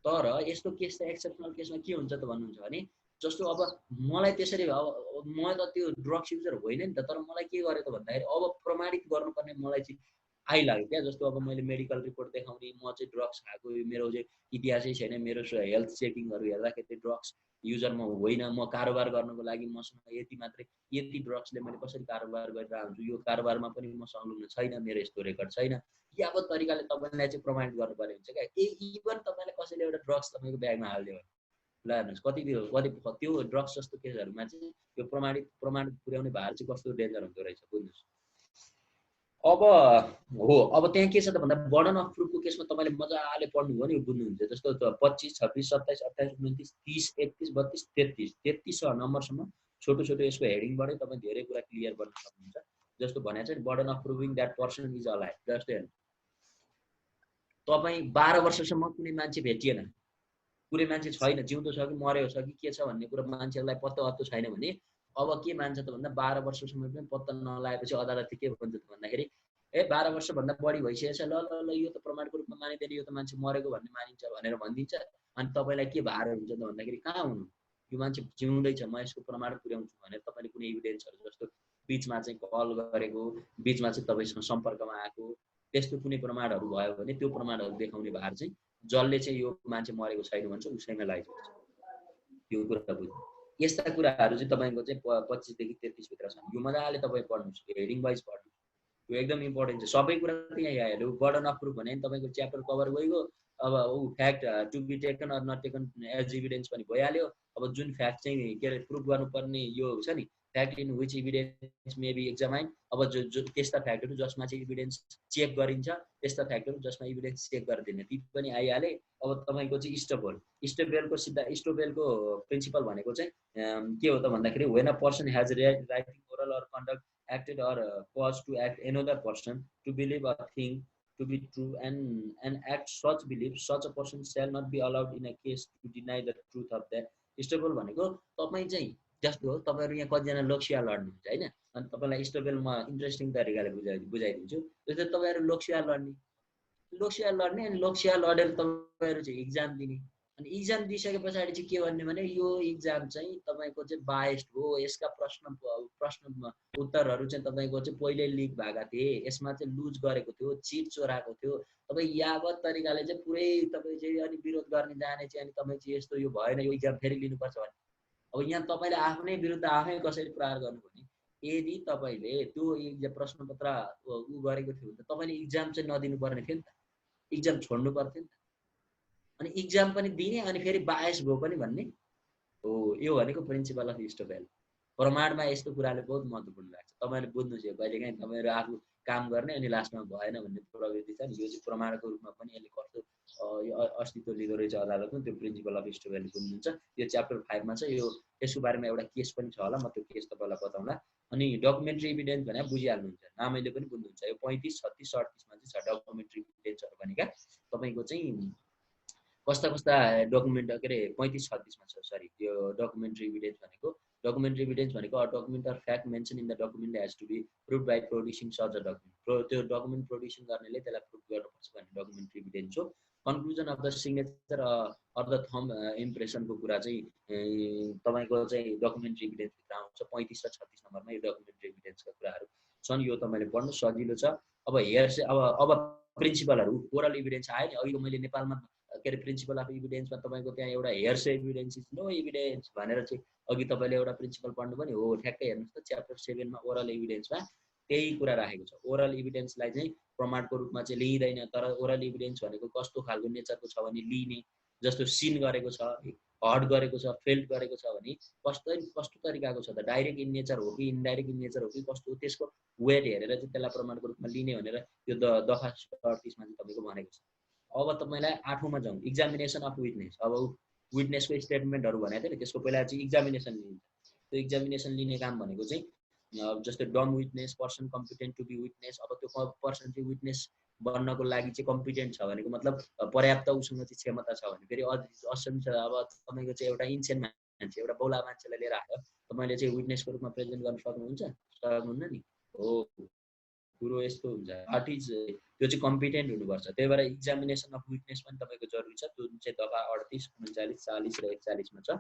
तर यस्तो केस चाहिँ एक्सेप्सनल केसमा के हुन्छ त भन्नुहुन्छ भने, जस्तो अब मलाई त्यसरी अब म त त्यो ड्रग्स युजर होइन नि त, तर मलाई के गर्यो त भन्दाखेरि अब प्रमाणित गर्नुपर्ने मलाई चाहिँ आइलाग्यो क्या। जस्तो अब मैले मेडिकल रिपोर्ट देखाउने, म चाहिँ ड्रग्स खाएको, मेरो चाहिँ इतिहासै छैन, मेरो हेल्थ चेकिङहरू हेर्दाखेरि ड्रग्स युजर म होइन, म कारोबार गर्नको लागि मसँग यति मात्रै यति ड्रग्सले मैले कसरी कारोबार गरिरहेको हुन्छु, यो कारोबारमा पनि म संलग्न छैन, मेरो यस्तो रेकर्ड छैन, यावत तरिकाले तपाईँलाई चाहिँ प्रमाणित गर्नुपर्ने हुन्छ क्या। इभन तपाईँले कसैले एउटा ड्रग्स तपाईँको ब्यागमा हालिदियो भने ल हेर्नुहोस् कति त्यो ड्रग्स जस्तो केसहरूमा चाहिँ त्यो प्रमाण पुर्याउने भार चाहिँ कस्तो डेन्जर हुँदो रहेछ बुझ्नुहोस्। अब हो, अब त्यहाँ के छ त भन्दा बर्डन अफ प्रुफको केसमा तपाईँले मजाले पढ्नुभयो नि बुझ्नुहुन्छ। जस्तो 25, 26, 27, 28, 29, 30, 31, 32, 33 33 नम्बरसम्म छोटो छोटो यसको हेडिङबाटै तपाईँ धेरै कुरा क्लियर गर्न सक्नुहुन्छ। जस्तो भनेको छ नि burden of proving that person is alive, जस्तै हेर्नु तपाईँ 12 वर्षसम्म कुनै मान्छे भेटिएन, कुनै मान्छे छैन, जिउँदो छ कि मरेको छ कि के छ भन्ने कुरा मान्छेहरूलाई पत्तो अत्तो छैन भने अब के मान्छ त भन्दा 12 वर्षसम्म पनि पत्ता नलागेपछि अदालतले के भन्छ त भन्दाखेरि ए 12 वर्षभन्दा बढी भइसकेको छ, ल यो त प्रमाणको रूपमा मानिँदैन, यो त मान्छे मरेको भन्ने मानिन्छ भनेर भनिदिन्छ। अनि तपाईँलाई के भार हुन्छ त भन्दाखेरि कहाँ हुनु, यो मान्छे जिउँदैछ, म यसको प्रमाण पुर्याउँछु भनेर तपाईँले कुनै इभिडेन्सहरू जस्तो बिचमा चाहिँ कल गरेको, बिचमा चाहिँ तपाईँसँग सम्पर्कमा आएको त्यस्तो कुनै प्रमाणहरू भयो भने त्यो प्रमाणहरू देखाउने भार चाहिँ जसले चाहिँ यो मान्छे मरेको छैन भन्छ उसैमा लाइज हुन्छ। त्यो कुरा बुझ्नु। यस्ता कुराहरू चाहिँ तपाईँको चाहिँ 25 देखि 33 भित्र छन्। यो मजाले तपाईँ पढ्नुहोस्, हेडिङ वाइज पढ्नुहोस्, यो एकदम इम्पोर्टेन्ट छ। सबै कुरा त यहाँ आइहाल्यो। बर्डन अफ प्रुफ भने तपाईँको च्याप्टर कभर गइगयो। अब fact to be taken or not taken as evidence पनि भइहाल्यो। अब जुन फ्याक्ट चाहिँ के अरे प्रुफ गर्नुपर्ने यो छ नि, fact in which evidence may be examine, अब जो त्यस्ता फ्याक्टहरू जसमा चाहिँ इभिडेन्स चेक गरिन्छ, त्यस्ता फ्याक्टहरू जसमा इभिडेन्स चेक गर्दैन ती पनि आइहाले। अब तपाईँको चाहिँ स्टोबेलको प्रिन्सिपल भनेको चाहिँ के हो त भन्दाखेरि when a person has writing oral or conduct acted or caused to act another person to believe a thing to be true and act such belief, such a person shall not be allowed in a case to deny the truth of that. स्टोबेल भनेको तपाईँ चाहिँ जस्तो हो, तपाईँहरू यहाँ कतिजना लोकसेवा लड्नुहुन्छ होइन, अनि तपाईँलाई स्टोबेल म इन्ट्रेस्टिङ तरिकाले बुझाइदिन्छु। जस्तै तपाईँहरू लोकसेवा लड्ने अनि लोकसेवा लडेर तपाईँहरू चाहिँ इक्जाम दिने, अनि इक्जाम दिइसके पछाडि चाहिँ के भन्ने भने यो इक्जाम चाहिँ तपाईँको चाहिँ बायस्ड हो, यसका प्रश्न उत्तरहरू चाहिँ तपाईँको चाहिँ पहिल्यै लिक भएका थिए, यसमा चाहिँ लुज गरेको थियो, चिट चोराएको थियो, तपाईँ यावत तरिकाले चाहिँ पुरै तपाईँ चाहिँ अनि विरोध गर्ने जाने चाहिँ अनि तपाईँ चाहिँ यस्तो यो भएन, यो इक्जाम फेरि लिनुपर्छ भने अब यहाँ तपाईँले आफ्नै विरुद्ध आफै कसरी प्रहार गर्नु भने यदि तपाईँले त्यो इक्जाम प्रश्नपत्र उ गरेको थियो भने तपाईँले इक्जाम चाहिँ नदिनु पर्ने थियो नि त, इक्जाम छोड्नु पर्थ्यो नि त। अनि इक्जाम पनि दिने अनि फेरि बायस भयो पनि भन्ने हो। यो भनेको प्रिन्सिपल अफ स्टोबेल। प्रमाणमा यस्तो कुराले बहुत महत्त्वपूर्ण लाग्छ। तपाईँले बुझ्नुहोस्, यो कहिलेकाहीँ तपाईँहरू आफू काम गर्ने अनि लास्टमा भएन भन्ने प्रवृत्ति छ नि, यो चाहिँ प्रमाणको रूपमा पनि यसले कस्तो अस्तित्व लिँदो रहेछ अदालतमा, त्यो प्रिन्सिपल अफ स्टोबेलले बुझ्नुहुन्छ। यो च्याप्टर 5 मा छ, यो यसको बारेमा एउटा केस पनि छ होला, म त्यो केस तपाईँलाई बताउँला। अनि डकुमेन्ट्री इभिडेन्स भने बुझिहाल्नुहुन्छ, नामैले पनि बुझ्नुहुन्छ। यो 35, 36, 38 मा चाहिँ छ डकुमेन्ट्री इभिडेन्सहरू भनेका तपाईँको चाहिँ कस्ता कस्ता डकुमेन्ट के अरे 35, 36 मा छ सरी। यो डकुमेन्ट्री इभिडेन्स भनेको a document or fact mention in the document has to be prove by producing such a document. त्यो डकुमेन्ट प्रोड्युसन गर्नेले त्यसलाई प्रुभ हुनुपर्छ भन्ने डकुमेन्ट्री इभिडेन्स हो। Conclusion of the signature or the thumb इम्प्रेसनको कुरा चाहिँ तपाईँको चाहिँ डकुमेन्ट्री इभिडेन्सभित्र आउँछ। 35 र 36 नम्बरमा यो डकुमेन्ट्री इभिडेन्सका कुराहरू छन्। यो तपाईँले पढ्नु सजिलो छ। अब हेर्से अब प्रिन्सिपलहरू ओरल इभिडेन्स आयो नि अघिको मैले नेपालमा के अरे प्रिन्सिपल अफ इभिडेन्समा तपाईँको त्यहाँ एउटा हेयरसे इभिडेन्स इज नो इभिडेन्स भनेर चाहिँ अघि तपाईँले एउटा प्रिन्सिपल पढ्नु पनि हो। ठ्याक्कै हेर्नुहोस् त च्याप्टर 7 मा ओरल इभिडेन्समा त्यही कुरा राखेको छ। ओरल इभिडेन्सलाई चाहिँ प्रमाणको रूपमा चाहिँ लिइँदैन, तर ओरल इभिडेन्स भनेको कस्तो खालको नेचरको छ भने लिने, जस्तो सिन गरेको छ, हर्ड गरेको छ, फेल्ड गरेको छ भने कस्तो तरिकाको छ त, डाइरेक्ट इन नेचर हो कि इनडाइरेक्ट इन नेचर हो कि कस्तो, त्यसको वेट हेरेर चाहिँ त्यसलाई प्रमाणको रूपमा लिने भनेर यो दरखास्त 38 मा चाहिँ तपाईँको भनेको छ। अब तपाईँलाई 8औं मा जाउँ, इक्जामिनेसन अफ विटनेस। अब विटनेसको स्टेटमेन्टहरू भनेको थियो नि, त्यसको पहिला चाहिँ इक्जामिनेसन लिन्छ। त्यो इक्जामिनेसन लिने काम भनेको चाहिँ जस्तै dumb witness, person competent to be witness. अब त्यो पर्सन चाहिँ विटनेस बन्नको लागि चाहिँ कम्पिटेन्ट छ भनेको मतलब पर्याप्त उसँग चाहिँ क्षमता छ भने फेरि असम छ। अब तपाईँको चाहिँ एउटा इन्सेन्ट मान्छे, एउटा बौला मान्छेलाई लिएर आयो, तपाईँले चाहिँ विटनेसको रूपमा प्रेजेन्ट गर्न सक्नुहुन्छ? सक्नुहुन्न नि हो। कुरो यस्तो हुन्छ, पार्टिज त्यो चाहिँ कम्पिटेन्ट हुनुपर्छ। त्यही भएर इक्जामिनेसन अफ विटनेस पनि तपाईँको जरुरी छ। जुन चाहिँ दफा 38, 39, 40 र 41 मा छ,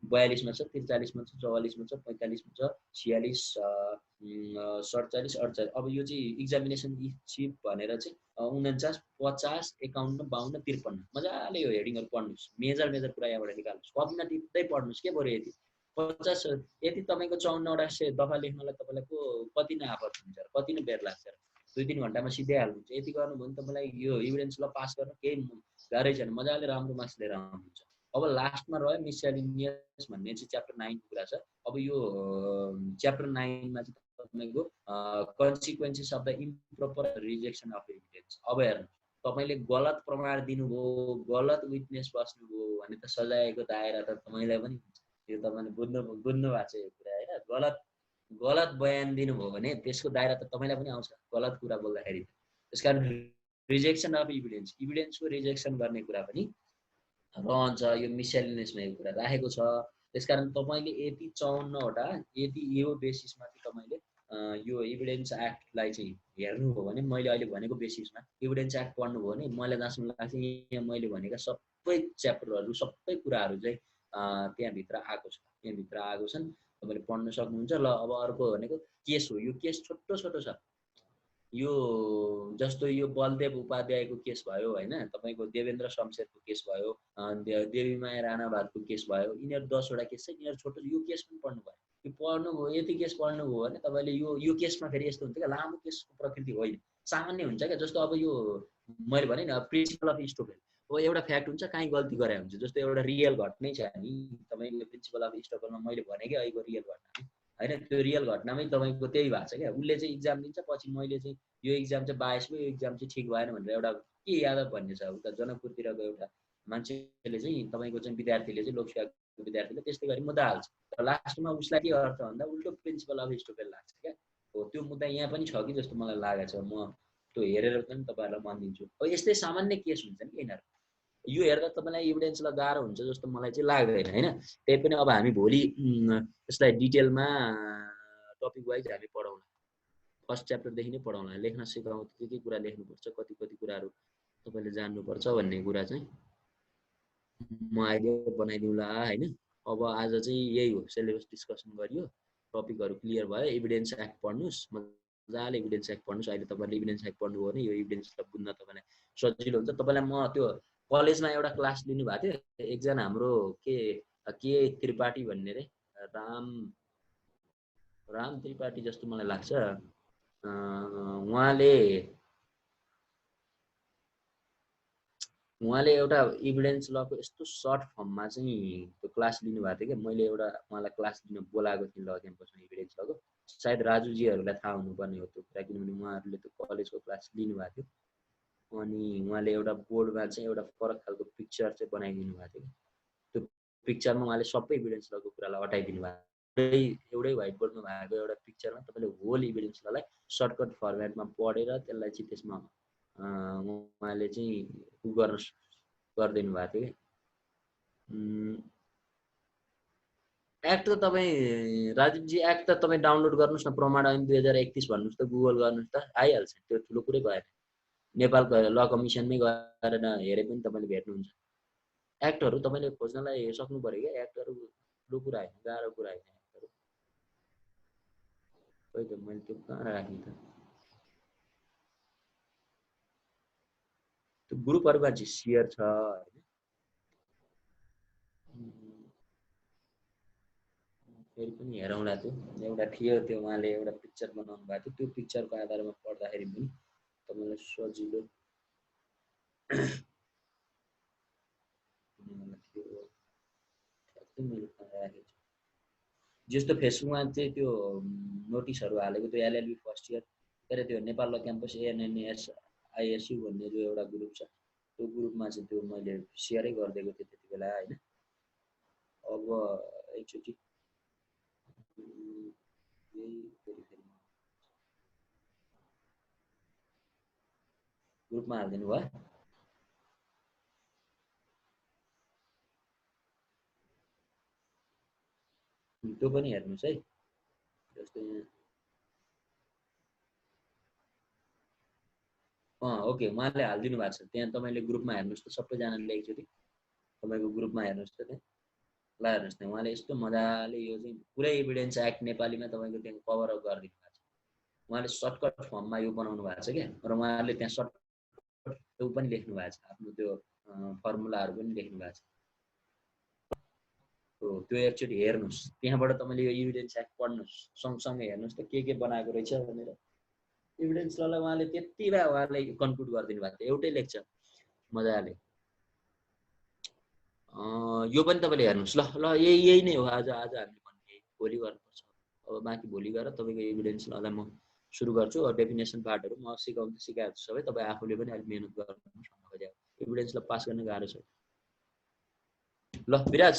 42 मा छ, 43 मा छ, 44 मा छ, 45 मा छ, 46, 47, 48। अब यो चाहिँ इक्जामिनेसन चिफ भनेर चाहिँ 49, 50, 51, 52, 53 मजाले यो हेडिङहरू पढ्नुहोस्। मेजर कुरा यहाँबाट निकाल्नुहोस्, कपीमा टिप्दै पढ्नुहोस् के बरु। यति 50 यति तपाईँको 54वटा दफा लेख्नलाई तपाईँलाई कति नै आपत हुन्छ, कति नै बेर लाग्छ। 2-3 घन्टामा सिधै हाल्नुहुन्छ। यति गर्नुभयो भने तपाईँलाई यो इभिडेन्स ल पास गर्न केही गाह्रै छैन, मजाले राम्रो मार्क्स लिएर आउनुहुन्छ। अब लास्टमा रह्यो मिससेलेनियस भन्ने चाहिँ च्याप्टर 9 को कुरा छ। अब यो च्याप्टर 9 मा चाहिँ तपाईँको consequences of the improper rejection of evidence. अब हेर्नु, तपाईँले गलत प्रमाण दिनुभयो, गलत विटनेस बस्नुभयो भने त सजायको दायरा त तपाईँलाई पनि हुन्छ। यो तपाईँले बुझ्नु भएको छ यो कुरा होइन। गलत बयान दिनुभयो भने त्यसको दायरा त तपाईँलाई पनि आउँछ गलत कुरा बोल्दाखेरि। त्यसकारण रिजेक्सन अफ इभिडेन्सको रिजेक्सन गर्ने कुरा पनि रहन्छ। यो मिससेलेनियसमा यो कुरा राखेको छ। त्यसकारण तपाईँले यति 54वटा यदि यो बेसिसमा चाहिँ तपाईँले यो एभिडेन्स एक्टलाई चाहिँ हेर्नुभयो भने, मैले अहिले भनेको बेसिसमा एभिडेन्स एक्ट पढ्नुभयो भने मलाई जहाँसम्म लाग्छ यहाँ मैले भनेका सबै च्याप्टरहरू, सबै कुराहरू चाहिँ त्यहाँभित्र आएको छ, त्यहाँभित्र आएको छन्। तपाईँले पढ्न सक्नुहुन्छ। ल अब अर्को भनेको केस हो। यो केस छोटो छ। यो जस्तो यो बलदेव उपाध्यायको केस भयो होइन, तपाईँको देवेन्द्र शमशेरको केस भयो, देवीमाया राणाभातको केस भयो, यिनीहरू 10वटा केस छ। यिनीहरू छोटो, यो केस पनि पढ्नु भयो। यो पढ्नुभयो, यति केस पढ्नुभयो भने तपाईँले यो केसमा फेरि यस्तो हुन्छ क्या, लामो केसको प्रकृति होइन, सामान्य हुन्छ क्या। जस्तो अब यो मैले भने नि प्रिन्सिपल अफ स्टोकहोल्म, अब एउटा फ्याक्ट हुन्छ, कहीँ गल्ती गरे हुन्छ। जस्तो एउटा रियल घटनै छ नि, तपाईँले प्रिन्सिपल अफ स्टोकहोल्ममा मैले भनेकै अहिलेको रियल घटना होइन, त्यो रियल घटनामै तपाईँको त्यही भएको छ क्या। उसले चाहिँ इक्जाम दिन्छ, पछि मैले चाहिँ यो इक्जाम चाहिँ बायस भयो, यो इक्जाम चाहिँ ठिक भएन भनेर एउटा के यादव भन्ने छ उता जनकपुरतिरको एउटा मान्छेले चाहिँ तपाईँको चाहिँ विद्यार्थीले चाहिँ लोकसेवाको विद्यार्थीले त्यस्तै गरी मुद्दा हाल्छ। र लास्टमा उसलाई के अर्थ भन्दा उल्टो प्रिन्सिपल अफ स्टोकहोल्म लाग्छ क्या। हो त्यो मुद्दा यहाँ पनि छ कि जस्तो मलाई लागेको छ। म त्यो हेरेर पनि तपाईँहरूलाई भनिदिन्छु। अब यस्तै सामान्य केस हुन्छ नि यिनीहरू। यो हेर्दा तपाईँलाई एभिडेन्सलाई गाह्रो हुन्छ जस्तो मलाई चाहिँ लाग्दैन होइन। त्यही पनि अब हामी भोलि यसलाई डिटेलमा टपिक वाइज हामी पढाउँला। फर्स्ट च्याप्टरदेखि नै पढाउँला, लेख्न सिकाउँ, के कुरा लेख्नुपर्छ, कति कुराहरू तपाईँले जान्नुपर्छ भन्ने कुरा चाहिँ म अहिले बनाइदिउँला होइन। अब आज चाहिँ यही हो, सिलेबस डिस्कसन गरियो, टपिकहरू क्लियर भयो। एभिडेन्स एक्ट पढ्नुहोस्, मजाले एभिडेन्स एक्ट पढ्नुहोस्। अहिले तपाईँले एभिडेन्स एक्ट पढ्नुभयो भने यो एभिडेन्सलाई बुझ्न तपाईँलाई सजिलो हुन्छ। तपाईँलाई म त्यो कलेजमा एउटा क्लास लिनुभएको थियो, एकजना हाम्रो के त्रिपाठी भन्ने रे, राम त्रिपाठी जस्तो मलाई लाग्छ। उहाँले एउटा इभिडेन्स लको यस्तो सर्ट फर्ममा चाहिँ त्यो क्लास लिनुभएको थियो क्या। मैले एउटा उहाँलाई क्लास लिन बोलाएको थिएँ ल क्याम्पसमा इभिडेन्स लको। सायद राजुजीहरूलाई थाहा हुनुपर्ने हो त्यो कुरा, किनभने उहाँहरूले त्यो कलेजको क्लास लिनुभएको थियो। अनि उहाँले एउटा बोर्डमा चाहिँ एउटा फरक खालको पिक्चर चाहिँ बनाइदिनु भएको थियो। त्यो पिक्चरमा उहाँले सबै इभिडेन्स लको कुरालाई हटाइदिनु भएको, एउटै व्हाइट बोर्डमा भएको एउटा पिक्चरमा तपाईँले होल इभिडेन्स ललाई सर्टकट फर्मेटमा पढेर त्यसलाई चाहिँ त्यसमा उहाँले चाहिँ गरिदिनु भएको थियो। एक्ट त तपाईँ राजीवजी एक्ट त तपाईँ डाउनलोड गर्नुहोस् न, प्रमाण ऐन 2031 भन्नुहोस् त, गुगल गर्नुहोस् त, आइहाल्छ। त्यो ठुलो कुरै भएन। नेपालको ल कमिसनमै गएर हेरे पनि तपाईँले भेट्नुहुन्छ। एक्टहरू तपाईँले खोज्नलाई सक्नु पऱ्यो क्या, एक्टहरू ठुलो कुरा होइन, गाह्रो कुरा होइन एक्टहरू। खोइ त मैले त्यो कहाँ राखेँ त, त्यो ग्रुपहरूमा चाहिँ सेयर छ होइन। फेरि पनि हेरौँला, त्यो एउटा थियो त्यो उहाँले एउटा पिक्चर बनाउनु भएको थियो, त्यो पिक्चरको आधारमा पढ्दाखेरि पनि तपाईँलाई सजिलो मैले राखेको छु। जस्तो फेसबुकमा चाहिँ त्यो नोटिसहरू हालेको त्यो एलएलबी फर्स्ट इयर के अरे त्यो नेपाल ल क्याम्पस एएनएनएस आइएसयु भन्ने जो एउटा ग्रुप छ, त्यो ग्रुपमा चाहिँ त्यो मैले सेयरै गरिदिएको थिएँ त्यति बेला होइन। अब एकचोटि ग्रुपमा हालिदिनु भयो। त्यो पनि हेर्नुहोस् है। जस्तै ओके उहाँले हालिदिनु भएको छ त्यहाँ, तपाईँले ग्रुपमा हेर्नुहोस् त सबैजनाले एकचोटि तपाईँको ग्रुपमा हेर्नुहोस् त त्यहाँ ल हेर्नुहोस् न, उहाँले यस्तो मजाले यो चाहिँ पुरै एभिडेन्स एक्ट नेपालीमा तपाईँको त्यहाँ कभर अप गरिदिनु भएको छ। उहाँले सर्टकट फर्ममा यो बनाउनु भएको छ क्या, र उहाँले त्यहाँ सर्टकट त्यो पनि लेख्नु भएको छ, आफ्नो त्यो फर्मुलाहरू पनि लेख्नु भएको छ। त्यो एकचोटि हेर्नुहोस्, त्यहाँबाट तपाईँले यो एभिडेन्स एक्ट पढ्नुहोस्, सँगसँगै हेर्नुहोस् त के बनाएको रहेछ भनेर। एभिडेन्स ललाई उहाँले त्यति बेला उहाँले कन्क्लुड गरिदिनु भएको थियो एउटै लेक्चर मजाले। यो पनि तपाईँले हेर्नुहोस् ल ल, यही नै हो आज हामीले भन्ने, भोलि गर्नुपर्छ। अब बाँकी भोलि गएर तपाईँको एभिडेन्स ललाई म सुरु गर्छु। डेफिनेसन पार्टहरू म सिकाउनु सिकाएको छु सबै, तपाईँ आफूले पनि अलिक मेहनत गर्नुहोस्। एभिडेन्सलाई पास गर्न गाह्रो छ। ल विराज